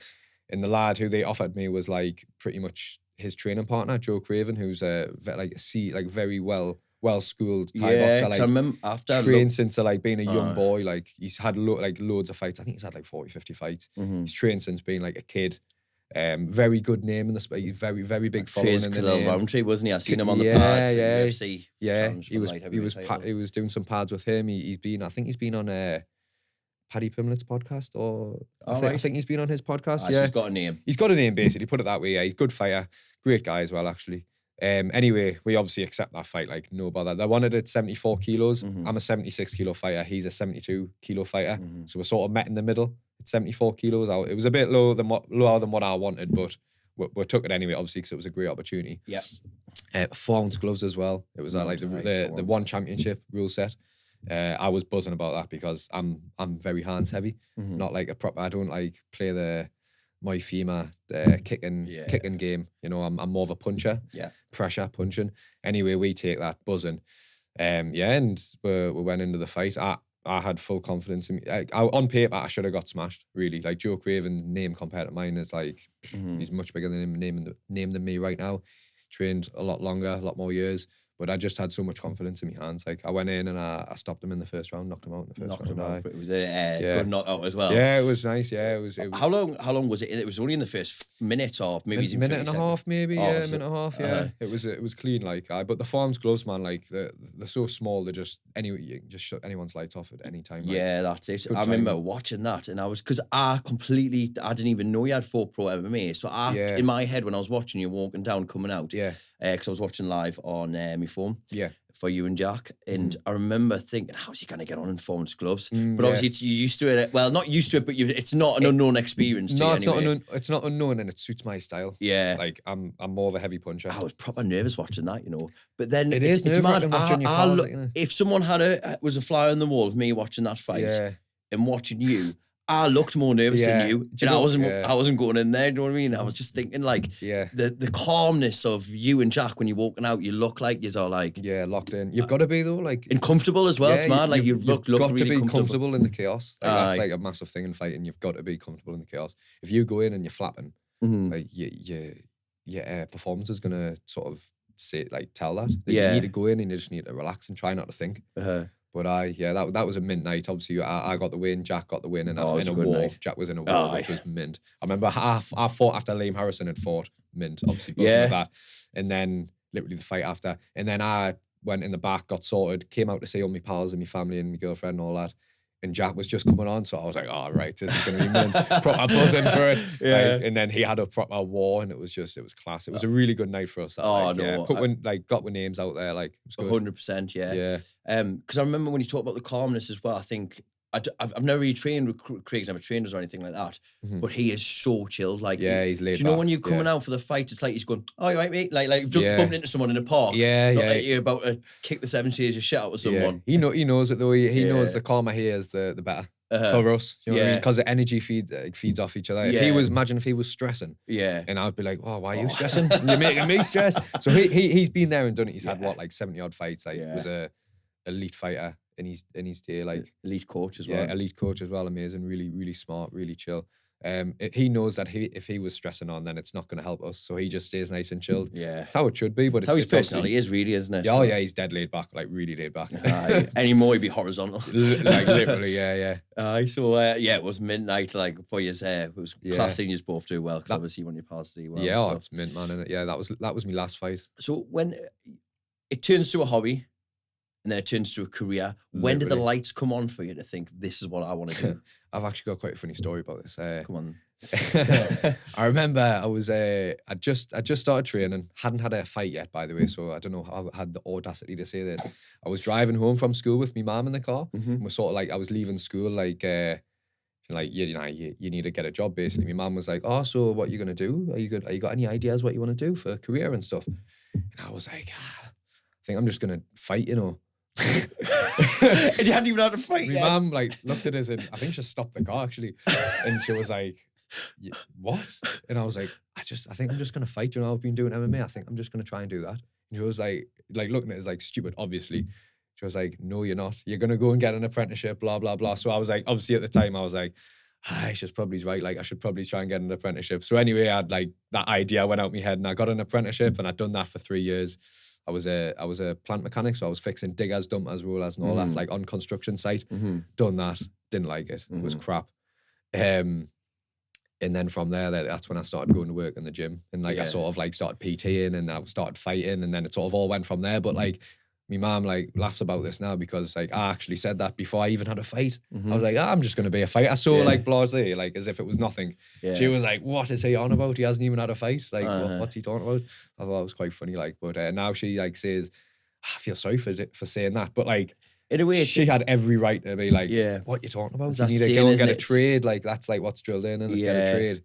Speaker 1: And the lad who they offered me was like pretty much his training partner, Joe Craven, who's very well schooled Thai boxer. Like,
Speaker 2: I remember after
Speaker 1: trained since being a young boy. Like, he's had loads of fights. I think he's had like 40, 50 fights. He's trained since being like a kid. Very good name in the space. Very, very big following in the name.
Speaker 2: Roundtree, wasn't he? I seen him on the pads.
Speaker 1: He was doing some pads with him. I think he's been on Paddy Pimlet's podcast, or I think he's been on his podcast.
Speaker 2: So he's got a name.
Speaker 1: He's got a name, basically. Put it that way. Yeah, he's a good fighter, great guy as well, actually. Anyway, we obviously accept that fight, like, no bother. They wanted it 74 kilos. I'm a 76 kilo fighter. He's a 72 kilo fighter. So we're sort of met in the middle at 74 kilos. It was a bit lower than what I wanted, but we took it anyway, obviously, because it was a great opportunity.
Speaker 2: Yeah.
Speaker 1: 4-ounce gloves as well. It was the one championship rule set. I was buzzing about that because I'm very hands heavy, not like a proper. I don't like play the Muay Thai kicking game. You know, I'm more of a puncher. Yeah, pressure punching. Anyway, we take that buzzing. And we went into the fight. I had full confidence in me. On paper, I should have got smashed. Really, like, Joe Craven's name compared to mine is like he's much bigger than name than me right now. Trained a lot longer, a lot more years. But I just had so much confidence in my hands. Like, I went in and I stopped him in the first round, knocked him out in the first round.
Speaker 2: It was a good knockout as well.
Speaker 1: Yeah, it was nice. Yeah, it was.
Speaker 2: How long was it? It was only in the first minute, or maybe
Speaker 1: a minute and a half, maybe. Minute and a half. Yeah, it was clean. Like, but the farm's gloves, man. Like, they're so small. They you can just shut anyone's lights off at any time. Like,
Speaker 2: yeah, that's it. I remember watching that, and because I didn't even know you had fought pro MMA. So in my head, when I was watching you walking down, coming out, because I was watching live on my phone.
Speaker 1: Yeah.
Speaker 2: For you and Jack. And I remember thinking, how's he going to get on in performance gloves? But
Speaker 1: yeah.
Speaker 2: obviously you're used to it. Well, not used to it, but it's not an unknown experience to you anyway.
Speaker 1: It's not unknown, and it suits my style.
Speaker 2: Yeah.
Speaker 1: Like, I'm more of a heavy puncher.
Speaker 2: I was proper nervous watching that, you know. But then
Speaker 1: it's mad. Watching your pals, like, you know?
Speaker 2: If someone was a fly on the wall of me watching that fight and watching you, I looked more nervous than you. And I wasn't going in there, you know what I mean? I was just thinking, like, the calmness of you and Jack when you're walking out, you look like you're like...
Speaker 1: Yeah, locked in. You've got to be, though, like...
Speaker 2: And comfortable as well, it's mad. Like, you've got
Speaker 1: really
Speaker 2: to be
Speaker 1: comfortable in the chaos. Like, that's, like, a massive thing in fighting. You've got to be comfortable in the chaos. If you go in and you're flapping, like, your performance is going to sort of tell that. Like, you need to go in and you just need to relax and try not to think. But that was a mint night. Obviously, I got the win, Jack got the win, and in a war. Night. Jack was in a war, which was mint. I remember I fought after Liam Harrison had fought, mint. Obviously, with that. And then literally the fight after. And then I went in the back, got sorted, came out to see all my pals and my family and my girlfriend and all that. And Jack was just coming on, so I was like, "Oh, right, this is going to be mint." Proper buzzing for it. Like, and then he had a proper war, and it was class. It was a really good night for us. Got with names out there, like, it was good.
Speaker 2: 100%, yeah. Because I remember when you talk about the calmness as well. I think I've never really trained with Craig's never trained us or anything like that, but he is so chilled. Like,
Speaker 1: he's laid back.
Speaker 2: Do you know when you're coming out for the fight, it's like he's going, "Oh, you right, mate?" Like bumping into someone in a park. Like you're about to kick the 70s shit out of someone.
Speaker 1: He knows it though. He knows the calmer he is, the better for us. You know what I mean? Because the energy feeds off each other. Imagine if he was stressing. And I'd be like, "Oh, why are you stressing? You're making me stress." So he's been there and done it. He's had 70 odd fights. Like, was a elite fighter in his day, like
Speaker 2: elite coach as well.
Speaker 1: Yeah, elite coach as well. Amazing, really, really smart, really chill. He knows that if he was stressing on, then it's not going to help us. So he just stays nice and chilled.
Speaker 2: Yeah,
Speaker 1: that's how it should be. But
Speaker 2: it's how his personality is, really, isn't it?
Speaker 1: Yeah, he's dead laid back, like really laid back.
Speaker 2: Anymore, he'd be horizontal.
Speaker 1: Like literally, yeah.
Speaker 2: It was midnight. Like for you, it was class seeing you both do well, because obviously you want your pals to do well.
Speaker 1: Yeah, it's mint, man. Innit? Yeah, that was my last fight.
Speaker 2: So when it turns to a hobby, and then it turns to a career, when did the lights come on for you to think, this is what I want to do?
Speaker 1: I've actually got quite a funny story about this.
Speaker 2: Come on.
Speaker 1: I remember I just started training, hadn't had a fight yet, by the way, so I don't know how I had the audacity to say this. I was driving home from school with my mum in the car, and we're sort of like, I was leaving school, like you need to get a job, basically. My mum was like, "Oh, so what are you going to do? Are you got any ideas what you want to do for a career and stuff?" And I was like, I think I'm just going to fight, you know.
Speaker 2: And you hadn't even had to fight yet.
Speaker 1: My mum looked at us and I think she stopped the car actually, and she was like, "What?" And I was like, I think I'm just gonna fight. You know, I've been doing MMA. I think I'm just gonna try and do that. And she was like looking at us like stupid, obviously. She was like, "No, you're not. You're gonna go and get an apprenticeship, blah blah blah." So I was like, obviously at the time I was like, she's probably right. Like, I should probably try and get an apprenticeship. So anyway, I had that idea went out my head, and I got an apprenticeship, and I'd done that for 3 years. I was a plant mechanic, so I was fixing diggers, dumpers, rollers, and all that, like on construction site. Done that, didn't like it. It was crap. And then from there, that's when I started going to work in the gym, and I sort of started PTing, and I started fighting, and then it sort of all went from there. But my mom laughs about this now, because I actually said that before I even had a fight. I was like, I'm just going to be a fighter. So blasé, as if it was nothing. She was like, "What is he on about? He hasn't even had a fight. What's he talking about?" I thought it was quite funny. But now she says, I feel sorry for saying that. But
Speaker 2: in a way,
Speaker 1: she had every right to be like, "What you talking about? You need to go and get a trade." That's what's drilled in, and get a trade.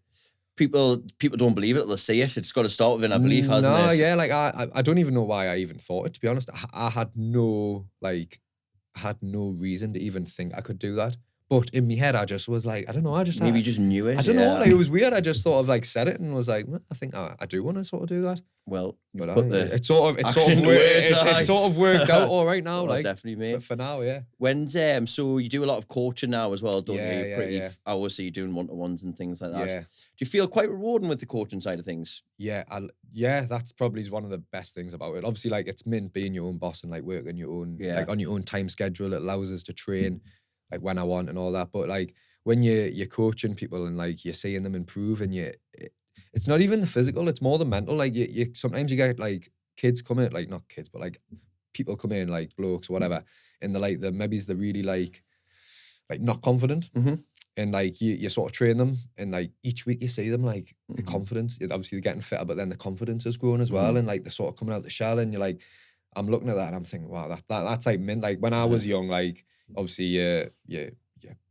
Speaker 2: People don't believe it, they'll see it. It's got to start within a belief, hasn't it?
Speaker 1: No, yeah, I don't even know why I even thought it, to be honest. I had no reason to even think I could do that. But in my head, I just was like, I don't know, you
Speaker 2: just knew it.
Speaker 1: I don't know, it was weird. I just sort of said it and was like, I think I do want to sort of do that.
Speaker 2: Well,
Speaker 1: but it sort of worked out all right now.
Speaker 2: Definitely, mate.
Speaker 1: For now, yeah.
Speaker 2: When's so you do a lot of coaching now as well, don't you?
Speaker 1: Yeah.
Speaker 2: Obviously, you're doing one-to-ones and things like that.
Speaker 1: Yeah.
Speaker 2: Do you feel quite rewarding with the coaching side of things?
Speaker 1: Yeah, that's probably one of the best things about it. Obviously, it's mint being your own boss and working your own, on your own time schedule. It allows us to train when I want and all that. But when you're coaching people and you're seeing them improve, and it's not even the physical, it's more the mental. You sometimes you get kids come in, not kids, but people come in, blokes or whatever, and they're maybe they're really not confident. And you sort of train them, and each week you see them the confidence, obviously they're getting fitter, but then the confidence is growing as well, and they're sort of coming out the shell, and you're like, I'm looking at that and I'm thinking, wow, that's like mint. Like when I was young, like obviously you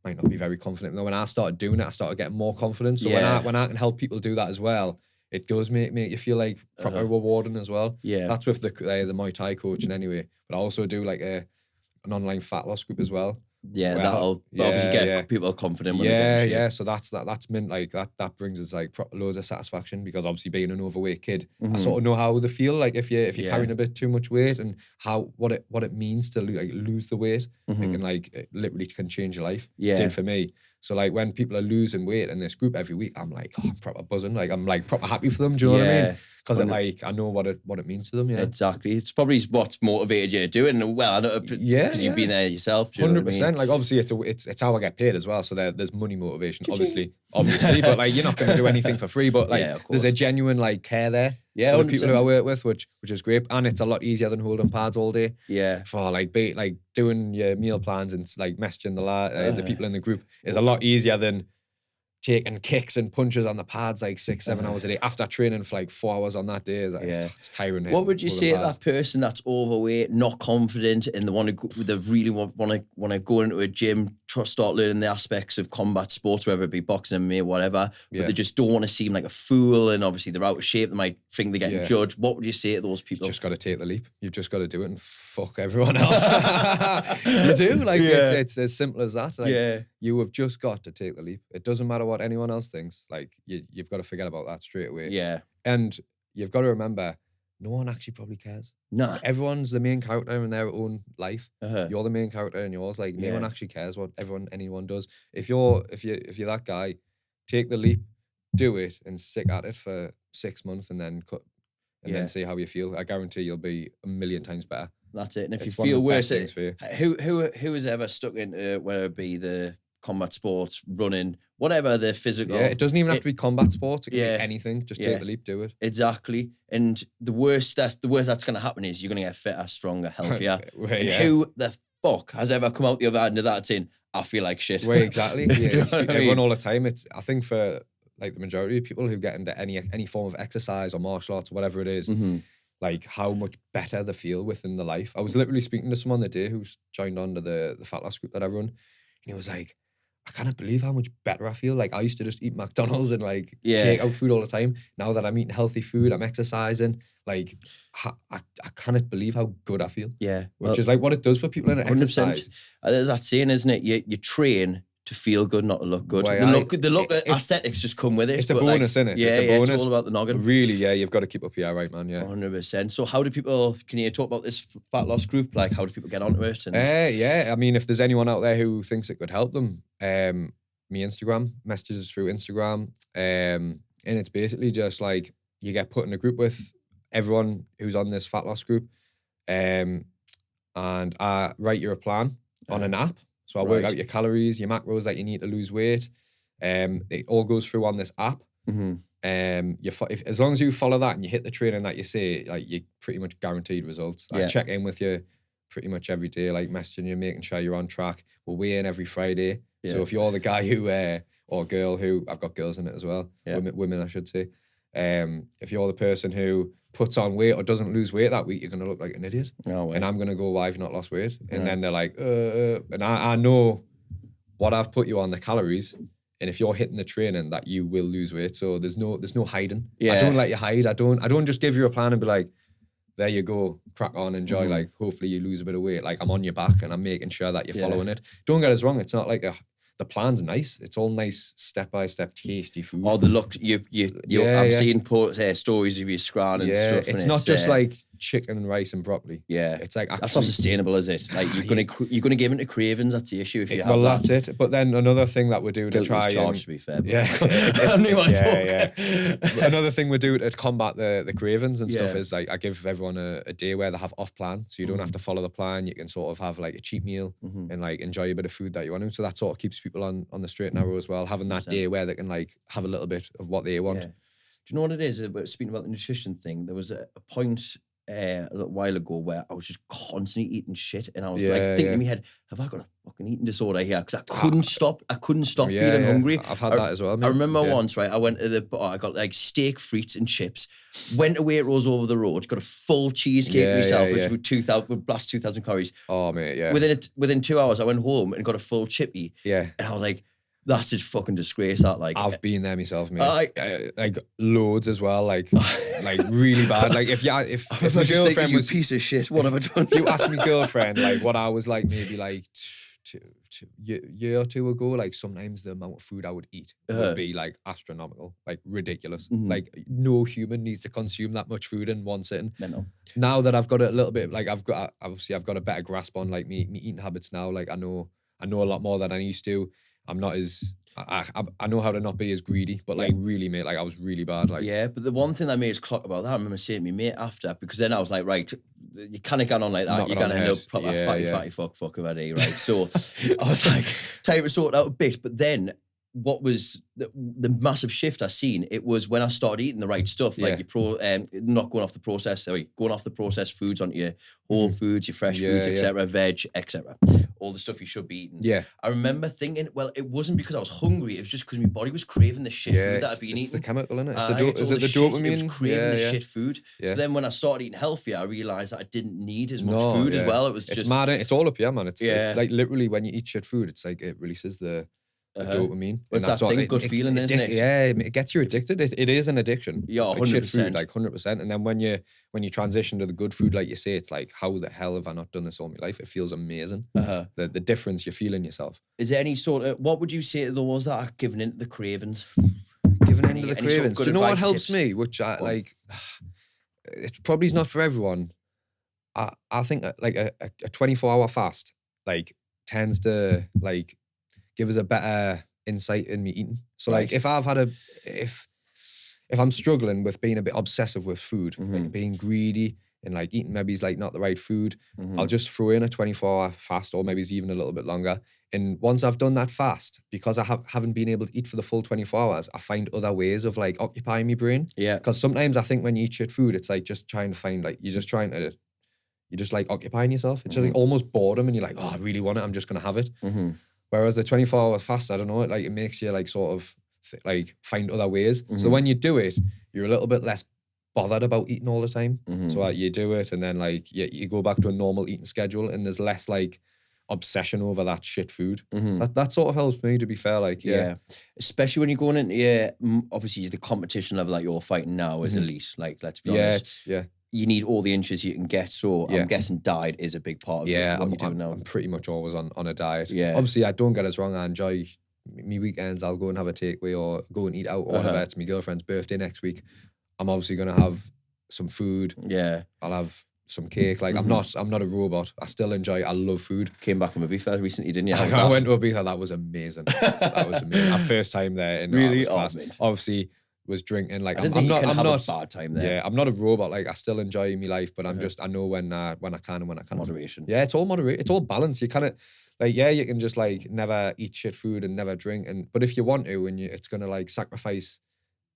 Speaker 1: might not be very confident. But when I started doing it, I started getting more confidence. So when I can help people do that as well, it does make you feel like proper rewarding as well.
Speaker 2: Yeah.
Speaker 1: That's with the Muay Thai coaching anyway. But I also do like an online fat loss group as well.
Speaker 2: Yeah, that'll obviously get people confident when they get in shape.
Speaker 1: Yeah. So that's mint. Like that brings us like loads of satisfaction, because obviously being an overweight kid, I sort of know how they feel. Like if you're carrying a bit too much weight, and what it means to lose the weight, it can it literally can change your life.
Speaker 2: Yeah.
Speaker 1: It did for me. So like when people are losing weight in this group every week, I'm like, I'm proper buzzing. Like I'm like proper happy for them. Do you know what I mean? Because I know what it means to them. Yeah,
Speaker 2: exactly. It's probably what's motivated you to do it. And well, I know because you've been there yourself.
Speaker 1: 100%. Like obviously it's how I get paid as well. So there's money motivation, obviously. But like you're not going to do anything for free. But like there's a genuine like care there. Yeah, for the people who I work with, which is great, and it's a lot easier than holding pads all day.
Speaker 2: Yeah,
Speaker 1: for like doing your meal plans and like messaging the people in the group is a lot easier than taking kicks and punches on the pads like 6-7 hours a day after training for like 4 hours on that day. It's tiring.
Speaker 2: What would you say to that person that's overweight, not confident, and they really want to go into a gym, start learning the aspects of combat sports, whether it be boxing, MMA, whatever, but they just don't want to seem like a fool, and obviously they're out of shape, they might think they're getting judged. What would you say to those people?
Speaker 1: You just got to take the leap. You've just got to do it and fuck everyone else. You do. Like it's as simple as that. Like, you have just got to take the leap. It doesn't matter what anyone else thinks. Like you've got to forget about that straight away.
Speaker 2: Yeah.
Speaker 1: And you've got to remember, no one actually probably cares.
Speaker 2: Nah.
Speaker 1: Everyone's the main character in their own life. You're the main character in yours. Like no one actually cares what anyone does. If you're that guy, take the leap, do it, and stick at it for 6 months, and then then see how you feel. I guarantee you'll be a million times better.
Speaker 2: That's it. And if you feel worse, who has ever stuck into whether it be the combat sports, running, whatever the physical.
Speaker 1: Yeah, it doesn't even have to be combat sports. It can be anything. Just take the leap, do it.
Speaker 2: Exactly. And the worst that's going to happen is you're going to get fitter, stronger, healthier. Who the fuck has ever come out the other end of that saying, I feel like shit?
Speaker 1: Well, exactly. Yeah, everyone all the time. I think for like the majority of people who get into any form of exercise or martial arts or whatever it is, like how much better they feel within the life. I was literally speaking to someone the day who's joined on to the fat loss group that I run, and he was like, I can't believe how much better I feel. Like I used to just eat McDonald's and like take out food all the time. Now that I'm eating healthy food, I'm exercising. Like I cannot believe how good I feel.
Speaker 2: Yeah,
Speaker 1: which is like what it does for people in exercise.
Speaker 2: There's that saying, isn't it? You train to feel good, not to look good. The look aesthetics just come with it.
Speaker 1: It's a bonus, isn't it?
Speaker 2: Yeah,
Speaker 1: it's a bonus.
Speaker 2: It's all about the noggin.
Speaker 1: Really, you've got to keep up your right, man. Yeah,
Speaker 2: 100%. So how do people? Can you talk about this fat loss group? Like, how do people get onto it?
Speaker 1: I mean, if there's anyone out there who thinks it could help them, me Instagram messages through Instagram, and it's basically just like you get put in a group with everyone who's on this fat loss group, and I write you a plan on an app. So I work out your calories, your macros that you need to lose weight. It all goes through on this app. As long as you follow that and you hit the training that you say, like you're pretty much guaranteed results. I check in with you pretty much every day, like messaging you, making sure you're on track. We'll weigh in every Friday. Yeah. So if you're the guy who or girl who, I've got girls in it as well, women I should say. If you're the person who puts on weight or doesn't lose weight that week, you're going to look like an idiot. No way. And I'm going to go, why have you not lost weight? And then they're like, and I know what I've put you on, the calories. And if you're hitting the training, that you will lose weight. So there's no hiding. Yeah. I don't let you hide. I don't just give you a plan and be like, there you go, crack on, enjoy. Like, hopefully you lose a bit of weight. Like, I'm on your back and I'm making sure that you're following it. Don't get us wrong. It's not like the plan's nice. It's all nice, step-by-step, tasty food.
Speaker 2: Oh, the look, I'm seeing stories of you scran and stuff.
Speaker 1: It's not just like chicken and rice and broccoli.
Speaker 2: Yeah.
Speaker 1: It's like
Speaker 2: that's not sustainable, is it? Like you're gonna give into cravings, that's the issue if you have
Speaker 1: well, that's it. But then another thing that we do to try
Speaker 2: charge, to be fair.
Speaker 1: Another thing we do to combat the cravings and stuff is like I give everyone a day where they have off plan. So you don't have to follow the plan. You can sort of have like a cheat meal and like enjoy a bit of food that you want to. So that sort of keeps people on the straight and narrow as well. Having that day where they can like have a little bit of what they want.
Speaker 2: Do you know what it is? Speaking about the nutrition thing, there was a point a little while ago where I was just constantly eating shit, and I was like thinking in my head, have I got a fucking eating disorder here? Because I couldn't stop. I couldn't stop feeling hungry.
Speaker 1: I've had that as well, mate.
Speaker 2: I remember once, right? I went to the bar. I got like steak, frites, and chips. Went to Waitrose over the road. Got a full cheesecake myself, which would blast 2,000 calories.
Speaker 1: Oh mate, yeah.
Speaker 2: Within 2 hours, I went home and got a full chippy.
Speaker 1: Yeah,
Speaker 2: and I was like, that's a fucking disgrace. That like
Speaker 1: I've been there myself, mate. Like loads as well. Like really bad. Like if my girlfriend was
Speaker 2: piece of shit, what have I done?
Speaker 1: If you asked my girlfriend like what I was like maybe like year or two ago, like sometimes the amount of food I would eat would be like astronomical, like ridiculous. Like no human needs to consume that much food in one sitting.
Speaker 2: No.
Speaker 1: Now that I've got a little bit, like I've got a better grasp on like me eating habits now. Like I know a lot more than I used to. I'm not as I know how to not be as greedy, but like really, mate, like I was really bad. Like
Speaker 2: but the one thing that made us clock about that, I remember saying to my mate after, because then I was like, right, you can't get on like that. You're gonna end up proper fatty fuck already, right? So I was like, time to sort out a bit. But then what was the massive shift I seen? It was when I started eating the right stuff, like not going off the processed foods onto your whole foods, your fresh foods, etc., veg, etc. All the stuff you should be eating.
Speaker 1: Yeah.
Speaker 2: I remember thinking, well, it wasn't because I was hungry. It was just because my body was craving the shit food that I'd been eating.
Speaker 1: It's the chemical, innit?
Speaker 2: Is it the dopamine? It was craving the shit food.
Speaker 1: Yeah.
Speaker 2: So then when I started eating healthier, I realised that I didn't need as much food as well. It was just...
Speaker 1: It's mad, it's all up here, man. It's like literally when you eat shit food, it's like it releases the dopamine.
Speaker 2: It's that thing, good feeling, isn't it?
Speaker 1: Yeah, it gets you addicted. It is an addiction.
Speaker 2: Yeah, 100%.
Speaker 1: Like shit food, like 100%. And then when you transition to the good food, like you say, it's like, how the hell have I not done this all my life? It feels amazing. The difference you feel in yourself.
Speaker 2: Is there any sort of, what would you say to those that are giving into the cravings?
Speaker 1: Giving into the cravings. Do you know what helps me? Which I like, it probably is not for everyone. I think like a 24-hour fast like tends to like give us a better insight in me eating. So like if I'm struggling with being a bit obsessive with food, like being greedy and like eating maybe is like not the right food, I'll just throw in a 24-hour fast, or maybe it's even a little bit longer. And once I've done that fast, because I haven't been able to eat for the full 24 hours, I find other ways of like occupying my brain. Yeah. Because sometimes I think when you eat shit food, it's like just trying to find like, you're just like occupying yourself. It's just like almost boredom and you're like, oh, I really want it. I'm just going to have it. Whereas the 24-hour fast, I don't know, it makes you like sort of like find other ways. So when you do it, you're a little bit less bothered about eating all the time. So like, you do it and then like you go back to a normal eating schedule and there's less like obsession over that shit food. That sort of helps me, to be fair. Like
Speaker 2: especially when you're going into obviously the competition level that you're fighting now is elite. Like, let's be honest. You need all the inches you can get. So I'm guessing diet is a big part of what you're doing now.
Speaker 1: I'm pretty much always on a diet. Obviously, I don't get us wrong. I enjoy me weekends. I'll go and have a takeaway or go and eat out or whatever. It's my girlfriend's birthday next week. I'm obviously going to have some food. I'll have some cake. Like I'm not a robot. I love food.
Speaker 2: Came back from Ibiza recently, didn't you?
Speaker 1: I went to Ibiza. That was amazing. That was amazing. Our first time there in
Speaker 2: really
Speaker 1: class. Obviously was drinking. Like I'm not
Speaker 2: a bad time there.
Speaker 1: Yeah, I'm not a robot. Like I still enjoy my life, but I'm just, I know when I can and when I can't.
Speaker 2: Moderation.
Speaker 1: Yeah, it's all moderate. It's all balance. You kind of like, you can just like never eat shit food and never drink, but if you want to, and it's gonna like sacrifice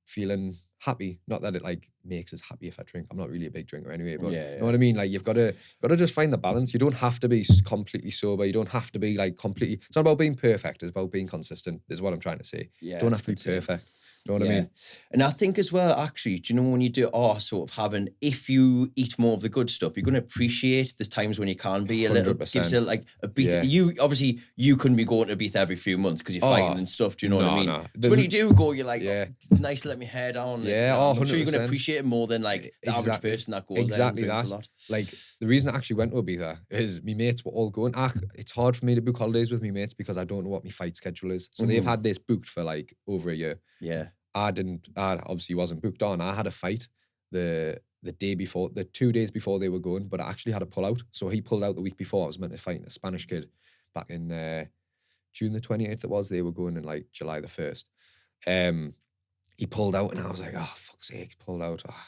Speaker 1: feeling happy. Not that it like makes us happy if I drink. I'm not really a big drinker anyway, but you know what I mean? Like you've got to just find the balance. You don't have to be completely sober. You don't have to be like completely, it's not about being perfect. It's about being consistent is what I'm trying to say. Don't have to be perfect. You know what I mean?
Speaker 2: And I think as well, actually, do you know when you do sort of having, if you eat more of the good stuff, you're going to appreciate the times when you can be
Speaker 1: 100%.
Speaker 2: Gives it like a beat. You obviously, you couldn't be going to Ibiza every few months because you're fighting and stuff. Do you know what I mean? No. So when you do go, you're like, nice to let me hair down. I'm sure you're going to appreciate it more than like the average person that goes
Speaker 1: exactly
Speaker 2: there and
Speaker 1: that.
Speaker 2: A lot.
Speaker 1: Like the reason I actually went to Ibiza is my mates were all going. It's hard for me to book holidays with my mates because I don't know what my fight schedule is. So they've had this booked for like over a year. I obviously wasn't booked on. I had a fight the 2 days before they were going, but I actually had a pull out. So he pulled out the week before. I was meant to fight a Spanish kid back in June the 28th it was. They were going in like July the 1st. He pulled out and I was like, oh, fuck's sake, pulled out. Oh.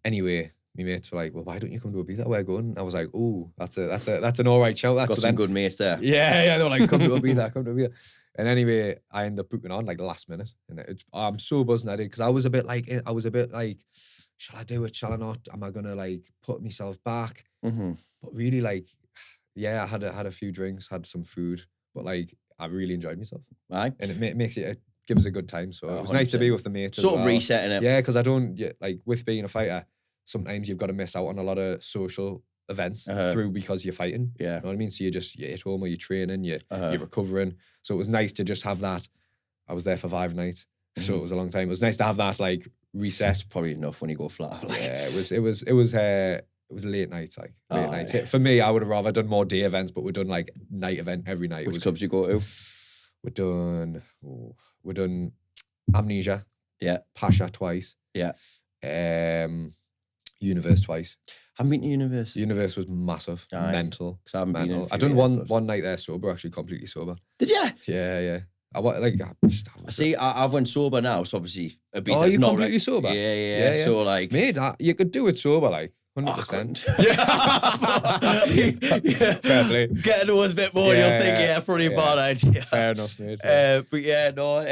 Speaker 1: Anyway, my mates were like, well, why don't you come to Ibiza? We're going. I was like, oh, that's an all right shout.
Speaker 2: Got some good mates there.
Speaker 1: Yeah, they were like, come to Ibiza. And anyway, I ended up booking on like the last minute. And I'm so buzzing I did, because I was a bit like, shall I do it? Shall I not? Am I going to like put myself back?
Speaker 2: Mm-hmm.
Speaker 1: But really like, yeah, I had a few drinks, had some food, but like, I really enjoyed myself.
Speaker 2: Right.
Speaker 1: And it gives a good time. So it was nice to be with the mates.
Speaker 2: Sort of resetting it.
Speaker 1: Yeah, because I don't, like with being a fighter, sometimes you've got to miss out on a lot of social events through because you're fighting.
Speaker 2: Yeah.
Speaker 1: You know what I mean? So you're at home or you're training, you're recovering. So it was nice to just have that. I was there for 5 nights. So it was a long time. It was nice to have that like reset.
Speaker 2: Probably enough when you go flat. Like.
Speaker 1: Yeah, it was late nights, like late nights. Yeah. For me, I would have rather done more day events, but we've done like night event every night.
Speaker 2: Which clubs you go to?
Speaker 1: We're done Amnesia.
Speaker 2: Yeah.
Speaker 1: Pasha twice.
Speaker 2: Yeah.
Speaker 1: Universe twice.
Speaker 2: Haven't been to Universe.
Speaker 1: Universe was massive.
Speaker 2: Aye.
Speaker 1: Mental.
Speaker 2: I haven't been.
Speaker 1: I done one night there sober, actually completely sober.
Speaker 2: Did you?
Speaker 1: Yeah.
Speaker 2: I've went sober now, so obviously
Speaker 1: Oh, you completely sober?
Speaker 2: Yeah. So like,
Speaker 1: mate, you could do it sober, like 100%. Fair play.
Speaker 2: Getting to us a bit more, you'll think, pretty bad idea.
Speaker 1: Fair enough, mate.
Speaker 2: But yeah, no,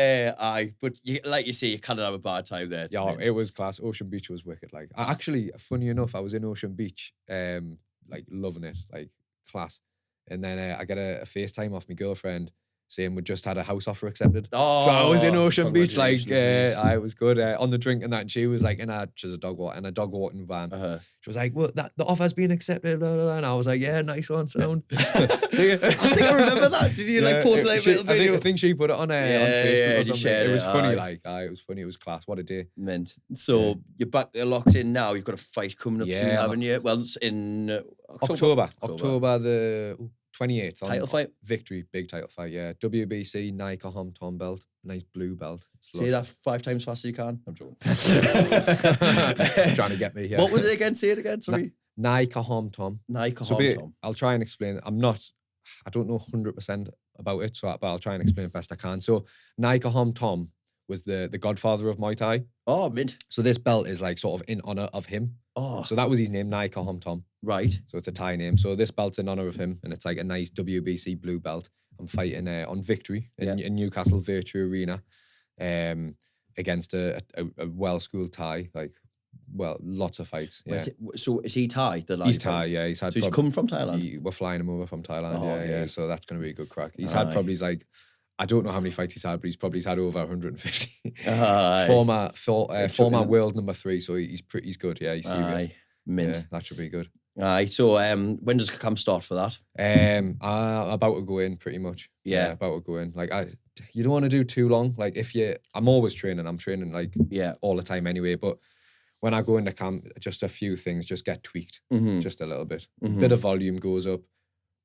Speaker 2: but like you say, you kind of have a bad time there.
Speaker 1: Yeah, it was class. Ocean Beach was wicked. Like, actually, funny enough, I was in Ocean Beach, like loving it, like class. And then I get a FaceTime off my girlfriend saying we just had a house offer accepted.
Speaker 2: Oh,
Speaker 1: so I was in Ocean Beach, like I was good on the drink and that. And she was like in a dog walking van. She was like, "Well, the offer's been accepted." Blah, blah, blah. And I was like, "Yeah, nice one, sound."
Speaker 2: I think I remember that. Did you like post like a little video?
Speaker 1: I think she put it on Facebook or something.
Speaker 2: It
Speaker 1: was funny, it was funny. It was class. What a day.
Speaker 2: Meant. So you're back locked in now. You've got a fight coming up soon, haven't you? Well, it's in October
Speaker 1: the 28th.
Speaker 2: Title fight?
Speaker 1: Victory, big title fight, yeah. WBC, Nike Hom Tom belt. Nice blue belt.
Speaker 2: Say that 5 times fast as you can. I'm joking.
Speaker 1: Trying to get me here.
Speaker 2: What was it again? Say it again, sorry.
Speaker 1: Nike Hom Tom.
Speaker 2: Nike Hom Tom.
Speaker 1: I'll try and explain it. I don't know 100% about it, but I'll try and explain it best I can. So Nike Hom Tom was the godfather of Muay Thai.
Speaker 2: Oh, mint.
Speaker 1: So this belt is like sort of in honor of him.
Speaker 2: Oh.
Speaker 1: So that was his name, Nike Hom Tom.
Speaker 2: Right.
Speaker 1: So it's a Thai name. So this belt's in honor of him, and it's like a nice WBC blue belt. I'm fighting on Victory in Newcastle Virtue Arena against a well-schooled Thai. Like, well, lots of fights. Yeah.
Speaker 2: So is he Thai?
Speaker 1: He's Thai, yeah.
Speaker 2: So he's come from Thailand?
Speaker 1: We're flying him over from Thailand, yeah. So that's going to be a good crack. He's had probably like, I don't know how many fights he's had, but he's had over 150. Former world number 3, so he's good. Yeah, he's serious.
Speaker 2: Mint.
Speaker 1: Yeah, that should be good.
Speaker 2: Aye. So when does camp start for that?
Speaker 1: About to go in pretty much.
Speaker 2: Yeah,
Speaker 1: about to go in. Like you don't want to do too long. Like I'm always training. I'm training like all the time anyway. But when I go into camp, just a few things just get tweaked, just a little bit. Bit of volume goes up.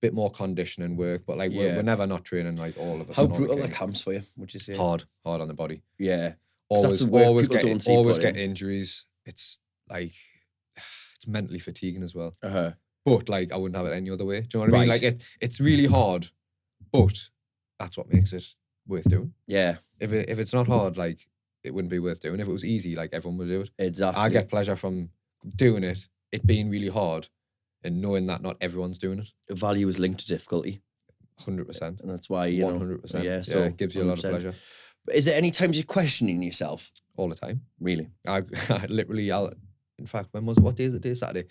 Speaker 1: Bit more conditioning work, but like we're never not training like all of us.
Speaker 2: How brutal are camps for you? Would you say
Speaker 1: hard on the body?
Speaker 2: Yeah,
Speaker 1: always get injuries. It's like it's mentally fatiguing as well. But like I wouldn't have it any other way. Do you know what I mean? Like it's really hard, but that's what makes it worth doing.
Speaker 2: Yeah.
Speaker 1: If it's not hard, like it wouldn't be worth doing. If it was easy, like everyone would do it.
Speaker 2: Exactly.
Speaker 1: I get pleasure from doing it being really hard. And knowing that not everyone's doing it.
Speaker 2: The value is linked to difficulty.
Speaker 1: 100%.
Speaker 2: And that's why, you
Speaker 1: 100%.
Speaker 2: know.
Speaker 1: Yeah, so it gives you a lot of pleasure.
Speaker 2: But is there any times you're questioning yourself?
Speaker 1: All the time.
Speaker 2: Really?
Speaker 1: I literally, in fact, what day is it? Saturday.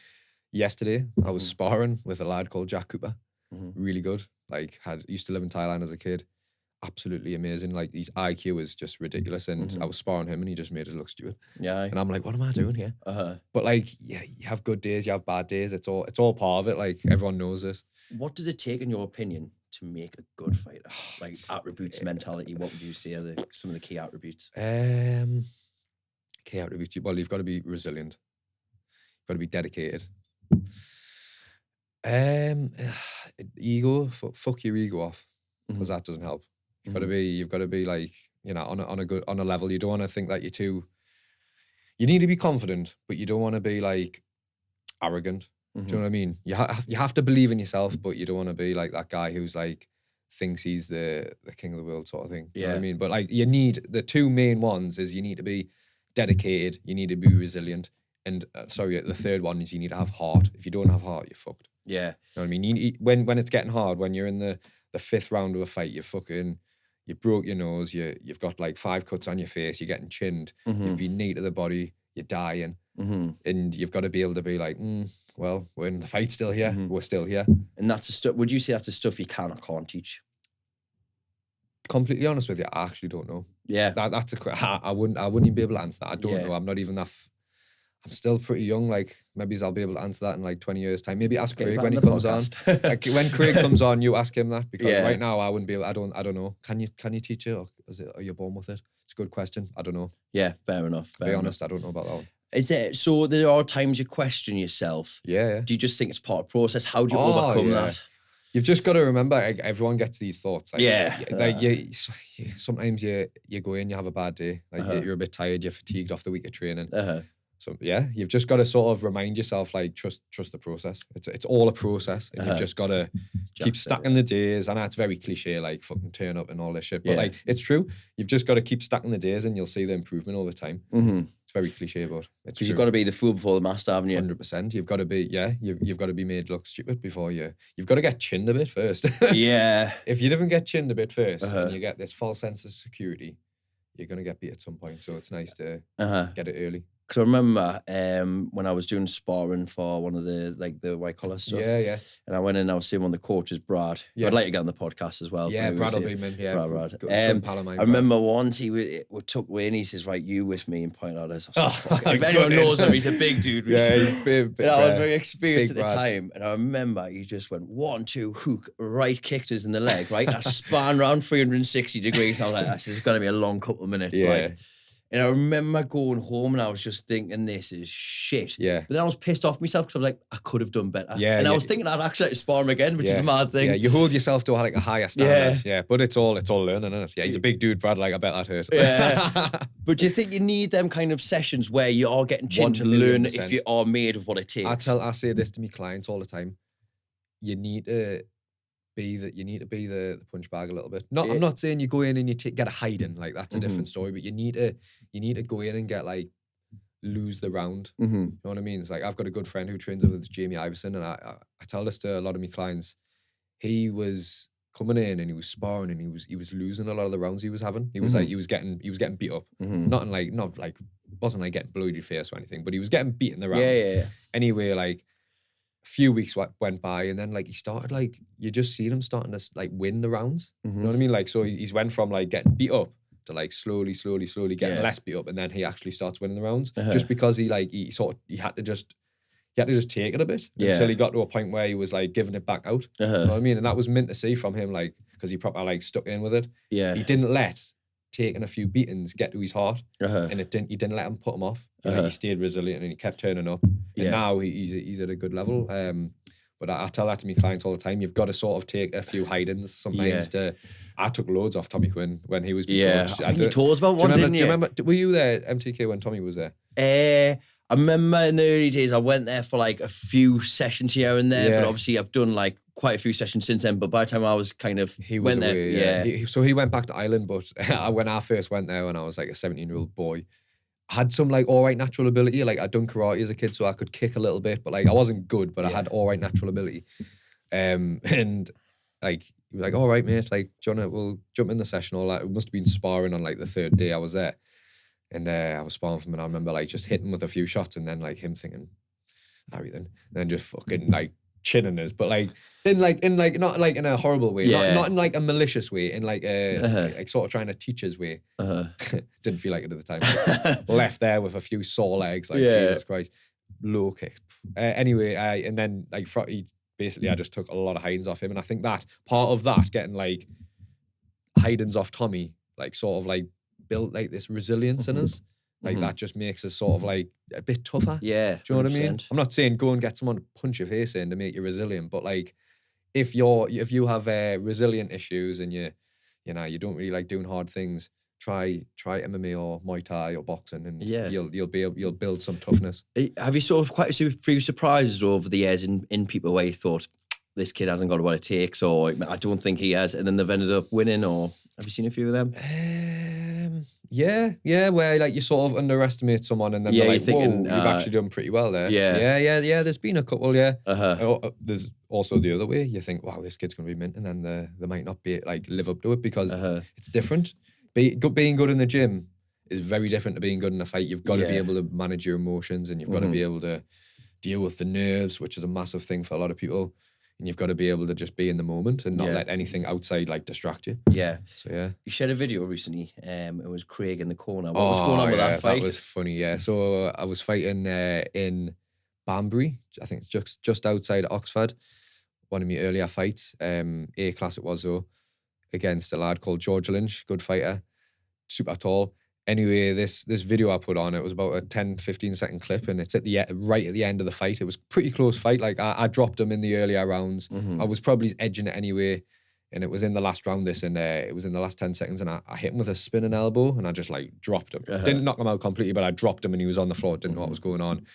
Speaker 1: Yesterday, I was sparring with a lad called Jack Cooper. Really good. Like, used to live in Thailand as a kid. Absolutely amazing. Like, his IQ is just ridiculous. And I was sparring him and he just made us look stupid.
Speaker 2: Yeah.
Speaker 1: And I'm like, what am I doing here? But like, yeah, you have good days, you have bad days. It's all part of it. Like, everyone knows this.
Speaker 2: What does it take, in your opinion, to make a good fighter? Like, attributes, mentality, what would you say are some of the key attributes?
Speaker 1: Key attributes. Well, you've got to be resilient. You've got to be dedicated. Ego, fuck your ego off. Because that doesn't help. You've got to be like, you know, on a level. You don't want to think that you need to be confident, but you don't want to be like arrogant. Do you know what I mean? You have to believe in yourself, but you don't want to be like that guy who's like thinks he's the king of the world sort of thing. You know what I mean? But like you need the two main ones is you need to be dedicated, you need to be resilient, And the third one is you need to have heart. If you don't have heart, you're fucked.
Speaker 2: Yeah.
Speaker 1: You know what I mean? When it's getting hard, when you're in the fifth round of a fight, you broke your nose, you've got like 5 cuts on your face, you're getting chinned, you've been knee to the body, you're dying, and you've got to be able to be like, well, we're in the fight still here, we're still here.
Speaker 2: And that's the stuff. Would you say that's the stuff you can or can't teach?
Speaker 1: Completely honest with you, I actually don't know.
Speaker 2: Yeah,
Speaker 1: that's I wouldn't even be able to answer that. I don't know. I'm not even that. I'm still pretty young. Like, maybe I'll be able to answer that in like 20 years' time. Maybe ask Craig when he comes on. Like, when Craig comes on, you ask him that, because right now I wouldn't be able. I don't know. Can you teach it, or are you born with it? It's a good question. I don't know.
Speaker 2: Yeah, fair enough.
Speaker 1: To be honest, I don't know about that one.
Speaker 2: Is it so? There are times you question yourself.
Speaker 1: Yeah.
Speaker 2: Do you just think it's part of the process? How do you overcome that?
Speaker 1: You've just got to remember, like, everyone gets these thoughts. Like, sometimes you go in, you have a bad day. Like, you're a bit tired, you're fatigued off the week of training. So you've just got to sort of remind yourself, like, trust the process. It's all a process, and you've just got to keep stacking the days. I know it's very cliche, like fucking turn up and all this shit, but like, it's true. You've just got to keep stacking the days, and you'll see the improvement over time. It's very cliche, but it's true.
Speaker 2: You've got to be the fool before the master, haven't you?
Speaker 1: 100%. You've got to be, you've got to be made look stupid before you've got to get chinned a bit first.
Speaker 2: Yeah.
Speaker 1: If you didn't get chinned a bit first, and you get this false sense of security, you're going to get beat at some point. So it's nice to get it early.
Speaker 2: Because I remember when I was doing sparring for one of the white collar stuff. Yeah. And I went in, I was seeing one of the coaches, Brad. Yeah. I'd like to get on the podcast as well.
Speaker 1: Yeah, Brad will be in. Yeah,
Speaker 2: Brad. I remember once he took away and he says, right, you with me, and pointed out us. If anyone knows him, he's a big dude.
Speaker 1: He's big.
Speaker 2: But I was very experienced at the time. And I remember he just went 1, 2, hook, right, kicked us in the leg, right? I span around 360 degrees. I was like, this is going to be a long couple of minutes.
Speaker 1: Yeah.
Speaker 2: Like, and I remember going home and I was just thinking, this is shit.
Speaker 1: Yeah.
Speaker 2: But then I was pissed off myself because I was like, I could have done better.
Speaker 1: Yeah.
Speaker 2: And I was thinking I'd actually like to spar him again, which is a mad thing.
Speaker 1: Yeah, you hold yourself to like a higher standard. Yeah. But it's all learning, isn't it? Yeah, he's a big dude, Brad. Like, I bet that hurt.
Speaker 2: Yeah. But do you think you need them kind of sessions where you are getting chinned to learn if you are made of what it takes?
Speaker 1: I say this to my clients all the time. You need to be the punch bag a little bit. I'm not saying you go in and you get a hiding, like that's a different story, but you need to go in and get like lose the round. You know what I mean? It's like, I've got a good friend who trains with Jamie Iverson, and I tell this to a lot of my clients. He was coming in and he was sparring and he was losing a lot of the rounds he was having. He was like he was getting beat up. Not wasn't like getting bloody face or anything, but he was getting beat in the rounds.
Speaker 2: Yeah.
Speaker 1: Anyway, like, a few weeks went by, and then like he started, like, you just see him starting to like win the rounds. You know what I mean? Like, so he's went from like getting beat up to like slowly getting less beat up, and then he actually starts winning the rounds just because he had to just take it a bit until he got to a point where he was like giving it back out. You know what I mean? And that was meant to see from him, like, because he probably like stuck in with it. Yeah, he didn't let taking a few beatings get to his heart, and he didn't let him put him off. He stayed resilient and he kept turning up, and now he's at a good level. But I tell that to my clients all the time. You've got to sort of take a few hidings sometimes. I took loads off Tommy Quinn when he was coach.
Speaker 2: I think you told us about one, didn't you?
Speaker 1: Do you remember? Were you there, MTK, when Tommy was there?
Speaker 2: I remember in the early days, I went there for like a few sessions here and there, but obviously I've done like quite a few sessions since then. But by the time I was kind of went there,
Speaker 1: so he went back to Ireland. But when I first went there, when I was like a 17-year-old boy, I had some like all right natural ability. Like, I'd done karate as a kid, so I could kick a little bit, but like I wasn't good, but I had all right natural ability. And like, he was like, all right, mate, like, do you wanna, we'll jump in the session, all that. It must have been sparring on like the 3rd day I was there. And I was sparring from him, and I remember like just hitting with a few shots, and then like him thinking, everything, and then just fucking like chinning us, but like in not like in a horrible way, not in like a malicious way, in like a like sort of trying to teach us way. Didn't feel like it at the time. Left there with a few sore legs, like Jesus Christ, low kick. Anyway, and then like basically I just took a lot of hidings off him, and I think that part of that, getting like hidings off Tommy, like sort of like built like this resilience in us. Like that just makes us sort of like a bit tougher. Yeah. Do you know what I mean? I'm not saying go and get someone to punch your face in to make you resilient, but like if you have resilient issues and you don't really like doing hard things, try MMA or Muay Thai or boxing, and you'll build some toughness.
Speaker 2: Have you sort of quite a few surprises over the years in people where you thought, this kid hasn't got what it takes, or I don't think he has, and then they've ended up winning, or have you seen a few of them?
Speaker 1: Yeah, where like you sort of underestimate someone and then they're like, whoa, you've actually done pretty well there. Yeah. There's been a couple, yeah. There's also the other way. You think, wow, this kid's going to be mint, and then they might not be like live up to it because it's different. Being good in the gym is very different to being good in a fight. You've got to be able to manage your emotions, and you've got to be able to deal with the nerves, which is a massive thing for a lot of people. And you've got to be able to just be in the moment and not let anything outside like distract you.
Speaker 2: Yeah.
Speaker 1: So yeah.
Speaker 2: You shared a video recently. It was Craig in the corner. What was going on with that fight?
Speaker 1: That was funny. Yeah. So I was fighting in Banbury. I think it's just outside Oxford. One of my earlier fights. A class it was though, against a lad called George Lynch. Good fighter, super tall. Anyway, this video I put on, it was about a 10-15 second clip, and it's right at the end of the fight. It was a pretty close fight. Like I dropped him in the earlier rounds. I was probably edging it anyway, and it was in the last round. It was in the last 10 seconds, and I hit him with a spinning elbow, and I just like dropped him. Didn't knock him out completely, but I dropped him, and he was on the floor. Didn't know what was going on,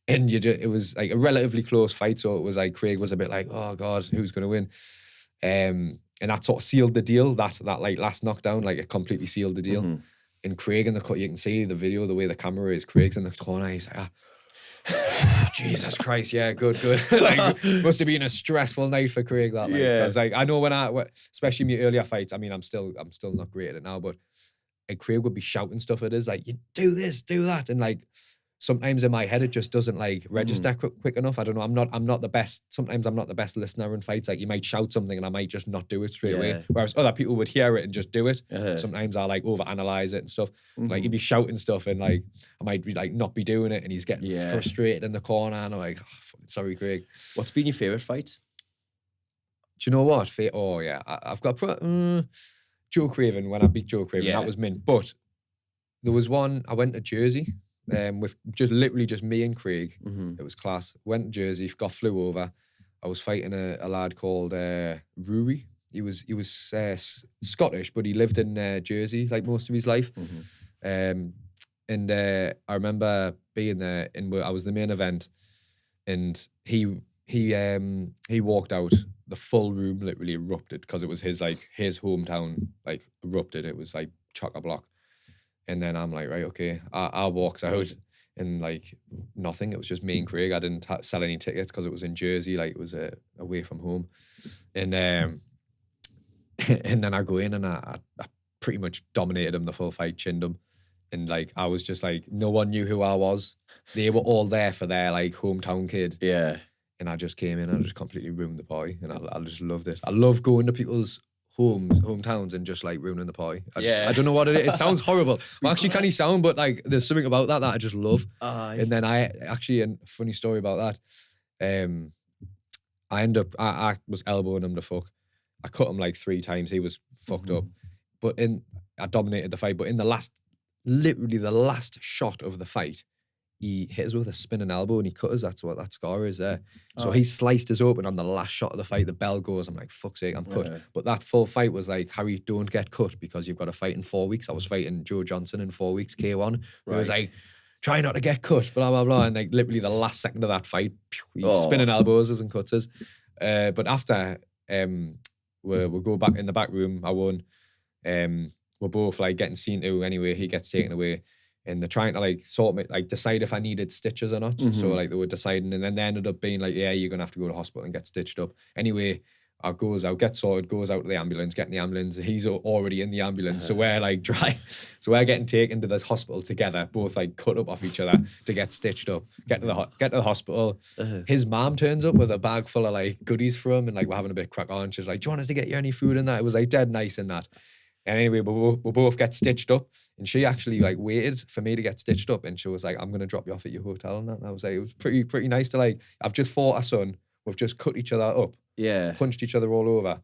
Speaker 1: and it was like a relatively close fight. So it was like Craig was a bit like, oh God, who's going to win? And that sort of sealed the deal. That like last knockdown, like it completely sealed the deal. And Craig in the cut, you can see the video, the way the camera is. Craig's in the corner. He's like, Jesus Christ, yeah, good. Like, must have been a stressful night for Craig. That, like, because like I know when especially in my earlier fights. I mean, I'm still not great at it now, but Craig would be shouting stuff at us like, "You do this, do that," and like sometimes in my head it just doesn't like register quick enough. I don't know. I'm not the best. Sometimes I'm not the best listener in fights. Like you might shout something and I might just not do it straight away. Whereas other people would hear it and just do it. Sometimes I like overanalyze it and stuff. Like he'd be shouting stuff and like I might be like not be doing it and he's getting frustrated in the corner and I'm like, oh, sorry, Craig.
Speaker 2: What's been your favourite fight?
Speaker 1: Do you know what? Oh yeah, I've got Joe Craven. When I beat Joe Craven, that was mint. But there was one. I went to Jersey. With literally just me and Craig. It was class. Went to Jersey, flew over. I was fighting a lad called Rory. He was Scottish, but he lived in Jersey like most of his life. And I remember being there, and I was the main event, and he walked out. The full room literally erupted because it was his hometown like erupted. It was like chock-a-block. And then I'm like, right, okay. I walked out and like nothing. It was just me and Craig. I didn't sell any tickets because it was in Jersey. Like it was away from home. And and then I go in and I pretty much dominated him the full fight, chinned him. And like I was just like, no one knew who I was. They were all there for their like hometown kid.
Speaker 2: Yeah.
Speaker 1: And I just came in and I just completely ruined the party. And I just loved it. I love going to people's hometowns and just like ruining the party. I don't know what it is. It sounds horrible. I'm actually canny sound, but like there's something about that I just love. And then a funny story about that. I was elbowing him to fuck. I cut him like 3 times. He was fucked up. But I dominated the fight. But in literally the last shot of the fight, he hit us with a spinning elbow and he cut us. That's what that scar is there. So he sliced us open on the last shot of the fight. The bell goes. I'm like, fuck's sake, I'm cut. But that full fight was like, Harry, don't get cut because you've got to fight in 4 weeks. I was fighting Joe Johnson in 4 weeks, K1. It was like, try not to get cut, blah, blah, blah. And like literally the last second of that fight, he's spinning elbows us and cuts us. But after, we'll go back in the back room. I won. We're both like getting seen to anyway. He gets taken away. And they're trying to like decide if I needed stitches or not. So like they were deciding, and then they ended up being like, yeah, you're gonna have to go to hospital and get stitched up. Anyway, I goes out, gets sorted, goes out to the ambulance, get in the ambulance. He's already in the ambulance, so we're like so we're getting taken to this hospital together, both like cut up off each other to get stitched up. Get to the hospital. His mom turns up with a bag full of like goodies for him, and like we're having a bit crack on. She's like, do you want us to get you any food in that? It was like dead nice in that. And anyway, we both get stitched up, and she actually like waited for me to get stitched up, and she was like, I'm gonna drop you off at your hotel and that. And I was like, it was pretty nice to like, I've just fought a son, we've just cut each other up, punched each other all over,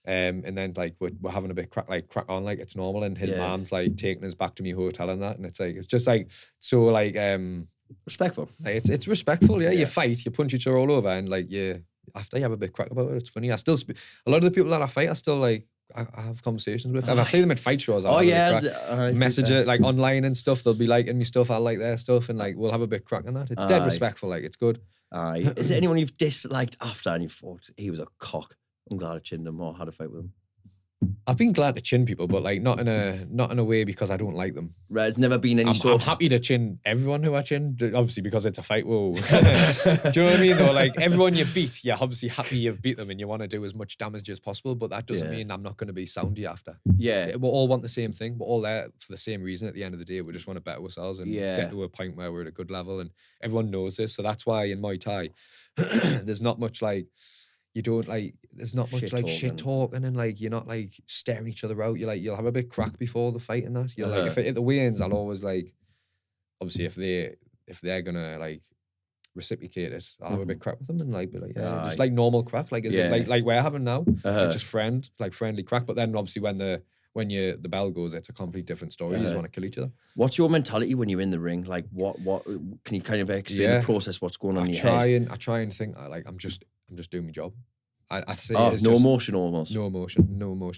Speaker 1: and then like we're having a bit crack on like it's normal, and his mom's like taking us back to my hotel and that, and it's like, it's just like so like
Speaker 2: respectful.
Speaker 1: Like, it's respectful, you fight, you punch each other all over, and like after you have a bit crack about it, it's funny. I still a lot of the people that I fight, I still like. I have conversations with. If I see them at fight shows, I'll message it like online and stuff. They'll be liking me stuff. I'll like their stuff, and like we'll have a bit crack on that. It's dead respectful. Like it's good.
Speaker 2: Is there anyone you've disliked after and you thought he was a cock? I'm glad I chinned him or had a fight with him.
Speaker 1: I've been glad to chin people, but like not in a way because I don't like them.
Speaker 2: Right, it's never been any
Speaker 1: I'm happy to chin everyone who I chin, obviously because it's a fight. Whoa, do you know what I mean? Though, like everyone you beat, you're obviously happy you've beat them and you want to do as much damage as possible. But that doesn't mean I'm not going to be soundy after.
Speaker 2: Yeah,
Speaker 1: we all want the same thing. We're all there for the same reason. At the end of the day, we just want to better ourselves and get to a point where we're at a good level, and everyone knows this. So that's why in Muay Thai, there's not much like. You don't like, there's not much like shit talking and like, you're not like staring each other out. You're like, you'll have a bit crack before the fight and that. You're like, if at the weigh-ins, I'll always like, obviously if they're gonna like reciprocate it, I'll have a bit crack with them and like, be like, just like normal crack. Like, is it like we're having now? Like just friendly crack. But then obviously when the bell goes, it's a complete different story. You just want to kill each other.
Speaker 2: What's your mentality when you're in the ring? Like what can you kind of explain the process, what's going on in your head?
Speaker 1: I try and think like I'm just doing my job. I say
Speaker 2: it's no emotion almost.
Speaker 1: No emotion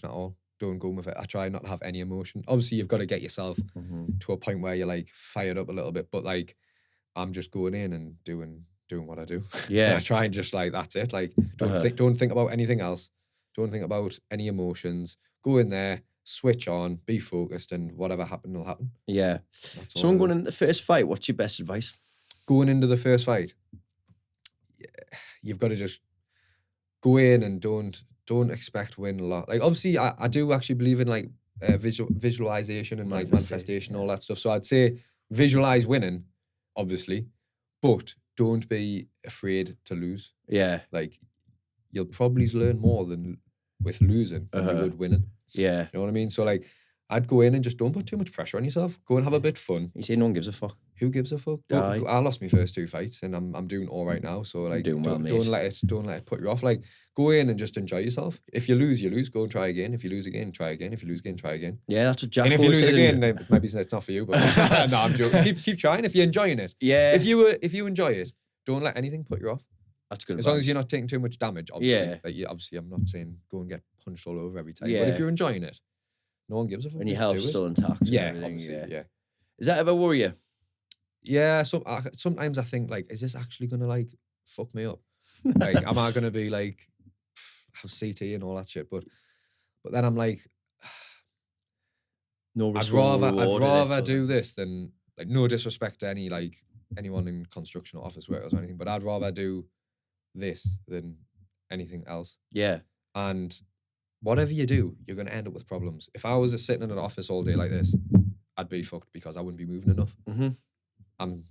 Speaker 1: at all. Don't go with it. I try not to have any emotion. Obviously, you've got to get yourself to a point where you're like fired up a little bit, but like I'm just going in and doing what I do.
Speaker 2: Yeah.
Speaker 1: And I try and just like that's it. Like don't think about anything else. Don't think about any emotions. Go in there, switch on, be focused, and whatever happened will happen.
Speaker 2: Yeah. Someone going into the first fight, what's your best advice?
Speaker 1: Going into the first fight, you've got to just go in and don't expect win a lot. Like obviously, I do actually believe in like visualization and like manifestation, all that stuff. So I'd say visualize winning, obviously, but don't be afraid to lose.
Speaker 2: Yeah,
Speaker 1: like you'll probably learn more with losing than you would winning.
Speaker 2: Yeah,
Speaker 1: you know what I mean. So like, I'd go in and just don't put too much pressure on yourself. Go and have a bit of fun.
Speaker 2: You say no one gives a fuck.
Speaker 1: Who gives a fuck? I lost my first 2 fights and I'm doing all right now. So like, don't let it put you off. Like, go in and just enjoy yourself. If you lose, you lose. Go and try again. If you lose again, try again. If you lose again, try again.
Speaker 2: Yeah, that's what Jack.
Speaker 1: And if you lose again, maybe it's not for you. But no, I'm joking. Keep trying. If you're enjoying it, if you enjoy it, don't let anything put you off.
Speaker 2: That's good.
Speaker 1: As long as you're not taking too much damage. Obviously, obviously, I'm not saying go and get punched all over every time. But if you're enjoying it, no one gives a fuck.
Speaker 2: And your health's still intact.
Speaker 1: Yeah, obviously, yeah.
Speaker 2: Does that ever worry you?
Speaker 1: Yeah, sometimes I think like, is this actually gonna like fuck me up? Like, am I gonna be like have CT and all that shit? But then I'm like,
Speaker 2: no.
Speaker 1: I'd rather do this than like, no disrespect to anyone in construction or office workers or anything, but I'd rather do this than anything else.
Speaker 2: Yeah,
Speaker 1: and whatever you do, you're gonna end up with problems. If I was just sitting in an office all day like this, I'd be fucked because I wouldn't be moving enough. I'm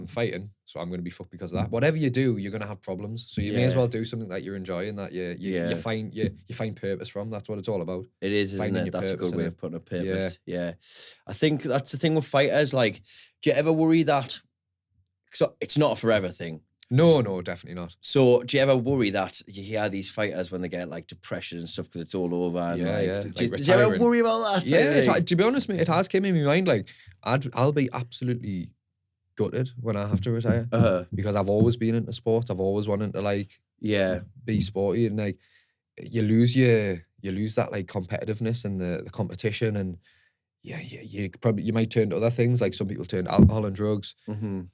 Speaker 1: fighting, so I'm going to be fucked because of that. Whatever you do, you're going to have problems. So you may as well do something that you're enjoying, that you find purpose from. That's what it's all about.
Speaker 2: It is, isn't it? That's a good way of putting a purpose. Yeah. I think that's the thing with fighters. Like, do you ever worry that? So it's not a forever thing.
Speaker 1: No, definitely not.
Speaker 2: So do you ever worry that you hear these fighters when they get like depression and stuff because it's all over? And do you ever worry about that?
Speaker 1: Yeah, to be honest, mate, it has came in my mind. Like, I'll be absolutely gutted when I have to retire because I've always been into sports. I've always wanted to like be sporty, and like you lose that like competitiveness and the competition, and you might turn to other things. Like some people turn to alcohol and drugs.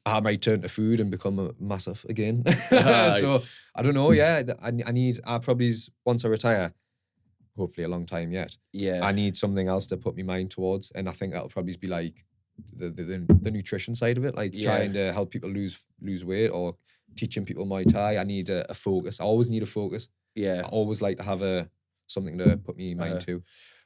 Speaker 1: I might turn to food and become a massive again. So I don't know. Yeah, I probably once I retire, hopefully a long time yet.
Speaker 2: Yeah,
Speaker 1: I need something else to put my mind towards, and I think that'll probably be like the nutrition side of it, like trying to help people lose weight or teaching people Muay Thai. I need a focus. I always need a focus.
Speaker 2: Yeah,
Speaker 1: I always like to have something to put me mind to.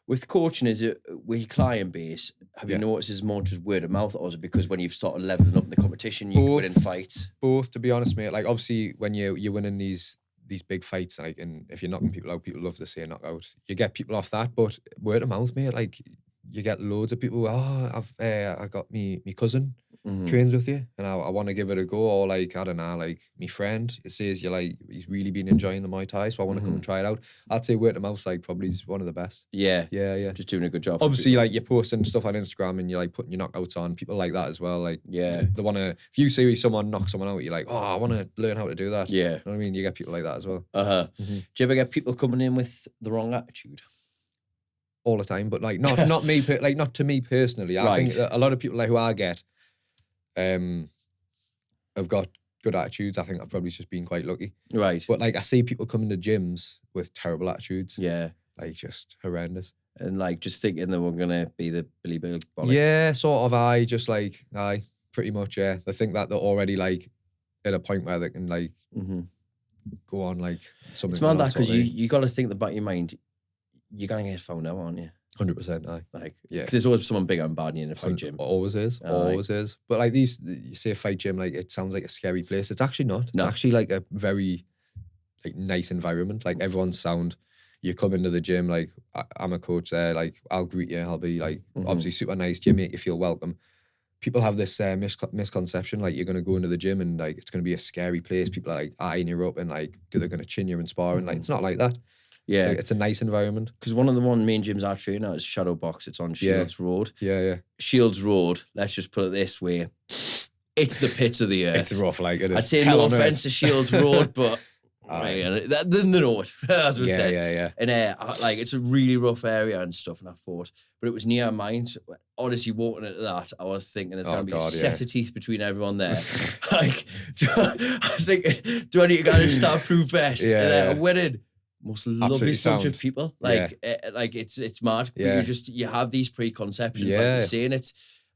Speaker 2: With coaching, is it with your client base? Have you noticed it's more just word of mouth, or is it because when you've started leveling up in the competition, you win in fights?
Speaker 1: Both, to be honest, mate. Like obviously, when you're winning these big fights, like, and if you're knocking people out, people love to say knockout. You get people off that, but word of mouth, mate. Like you get loads of people. I got me cousin trains with you, and I want to give it a go. Or like, I don't know, like my friend, it says he's really been enjoying the Muay Thai, so I want to come and try it out. I'd say word of mouth, like, probably is one of the best.
Speaker 2: Yeah.
Speaker 1: Just
Speaker 2: doing a good job.
Speaker 1: Obviously, like, you're posting stuff on Instagram and you're like putting your knockouts on. People like that as well. Like, they want to. If you see someone knock someone out, you're like, oh, I want to learn how to do that.
Speaker 2: Yeah,
Speaker 1: you know what I mean. You get people like that as well.
Speaker 2: Do you ever get people coming in with the wrong attitude?
Speaker 1: All the time, but like not me, like not to me personally. I think that a lot of people like who I get, have got good attitudes. I think I've probably just been quite lucky.
Speaker 2: Right.
Speaker 1: But like I see people coming to gyms with terrible attitudes.
Speaker 2: Yeah.
Speaker 1: like just horrendous.
Speaker 2: And like just thinking that we're gonna be the Billy Bill bollocks.
Speaker 1: Yeah, sort of. Pretty much. Yeah, they think that they're already like at a point where they can like go on like something.
Speaker 2: It's mad that because you got to think the back of your mind, you're gonna get found out, aren't you?
Speaker 1: 100%. Aye.
Speaker 2: Like, yeah, because there's always someone bigger and badder in a fight gym.
Speaker 1: Always is. But like you say a fight gym, like it sounds like a scary place. It's actually not. It's actually like a very like nice environment. Like everyone's sound. You come into the gym, like I'm a coach there, like I'll greet you, I'll be like obviously super nice to you, make you feel welcome. People have this misconception, like you're going to go into the gym and like it's going to be a scary place. People are like eyeing you up and like they're going to chin you and sparring. Like it's not like that. Yeah. It's a nice environment.
Speaker 2: Because one of the main gyms I train at is Shadow Box. It's on Shields Road.
Speaker 1: Yeah.
Speaker 2: Shields Road, let's just put it this way, it's the pits of the earth.
Speaker 1: It's rough, like it is.
Speaker 2: I'd say no offense to Shields Road, but they know it, as we said.
Speaker 1: Yeah.
Speaker 2: And like it's a really rough area and stuff, and I thought, but it was near mine. So, honestly, walking into that, I was thinking there's going to be a set of teeth between everyone there. Like, I was thinking, do I need to go and start proof vest?
Speaker 1: Yeah.
Speaker 2: And winning. Most loveliest bunch of people. Like, like it's mad.
Speaker 1: Yeah.
Speaker 2: You have these preconceptions, like you're saying.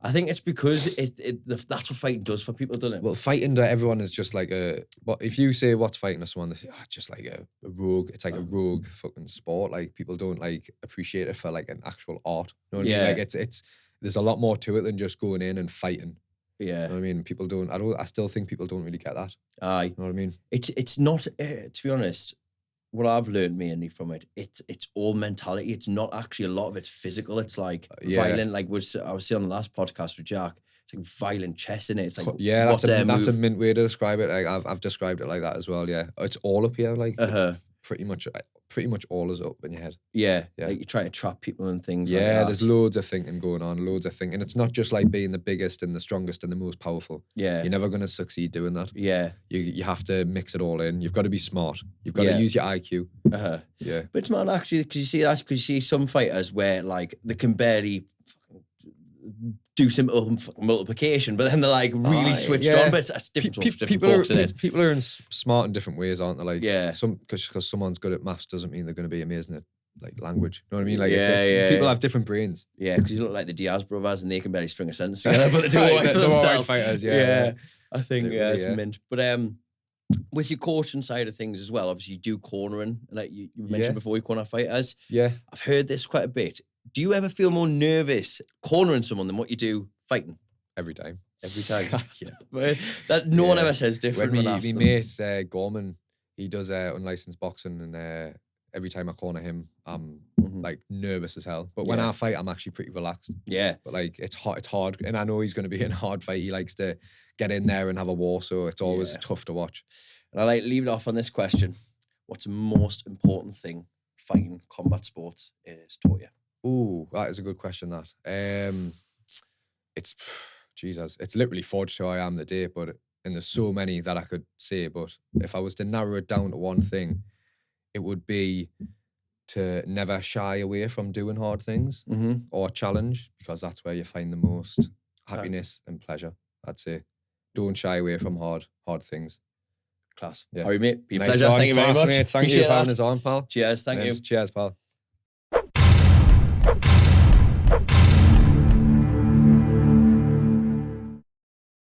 Speaker 2: I think it's because that's what fighting does for people, doesn't it?
Speaker 1: Well, fighting to everyone is just like if you say what's fighting to someone, they say, it's just like a rogue. It's like a rogue fucking sport. Like people don't like appreciate it for like an actual art. You know what I mean? Like it's there's a lot more to it than just going in and fighting.
Speaker 2: Yeah.
Speaker 1: You know what I mean? People don't. I still think people don't really get that.
Speaker 2: Aye.
Speaker 1: You know what I mean?
Speaker 2: It's not. To be honest, what I've learned mainly from it, it's all mentality. It's not actually a lot of it's physical. It's like violent. Like I was saying on the last podcast with Jack, it's like violent chess in it. It's like
Speaker 1: that's a mint way to describe it. Like I've described it like that as well. Yeah, it's all up here. Like it's pretty much all is up in your head.
Speaker 2: Yeah. Like you try to trap people and things.
Speaker 1: Yeah,
Speaker 2: like that.
Speaker 1: There's loads of thinking going on. Loads of thinking. It's not just like being the biggest and the strongest and the most powerful.
Speaker 2: Yeah,
Speaker 1: you're never going to succeed doing that.
Speaker 2: Yeah,
Speaker 1: you have to mix it all in. You've got to be smart. You've got to use your IQ. Yeah,
Speaker 2: but it's not actually because you see some fighters where like they can barely do simple multiplication, but then they're like really switched on. But it's different.
Speaker 1: People are smart in different ways, aren't they? Like because someone's good at maths doesn't mean they're going to be amazing at like language. You know what I mean? Like people have different brains.
Speaker 2: Yeah, because you look like the Diaz brothers and they can barely string a sentence together, but they do all right for themselves.
Speaker 1: Fighters,
Speaker 2: I think it's mint. But with your coaching side of things as well, obviously you do cornering, like you mentioned before, you corner fighters.
Speaker 1: Yeah,
Speaker 2: I've heard this quite a bit. Do you ever feel more nervous cornering someone than what you do fighting?
Speaker 1: Every time.
Speaker 2: Yeah. But that no one ever says different.
Speaker 1: When my mate Gorman, he does unlicensed boxing, and every time I corner him, I'm like nervous as hell. But when I fight, I'm actually pretty relaxed. Yeah. But like it's hard, and I know he's going to be in a hard fight. He likes to get in there and have a war, so it's always tough to watch.
Speaker 2: And I like leave it off on this question: what's the most important thing fighting combat sports is taught you?
Speaker 1: Ooh, that is a good question. That it's literally forged who I am today. But and there's so many that I could say. But if I was to narrow it down to one thing, it would be to never shy away from doing hard things or challenge, because that's where you find the most happiness and pleasure. I'd say don't shy away from hard things.
Speaker 2: Class.
Speaker 1: Yeah.
Speaker 2: Harry, mate, be a pleasure. Thank you very much.
Speaker 1: Mate. Thank you for having us on, pal.
Speaker 2: Cheers. Thank you.
Speaker 1: Cheers, pal.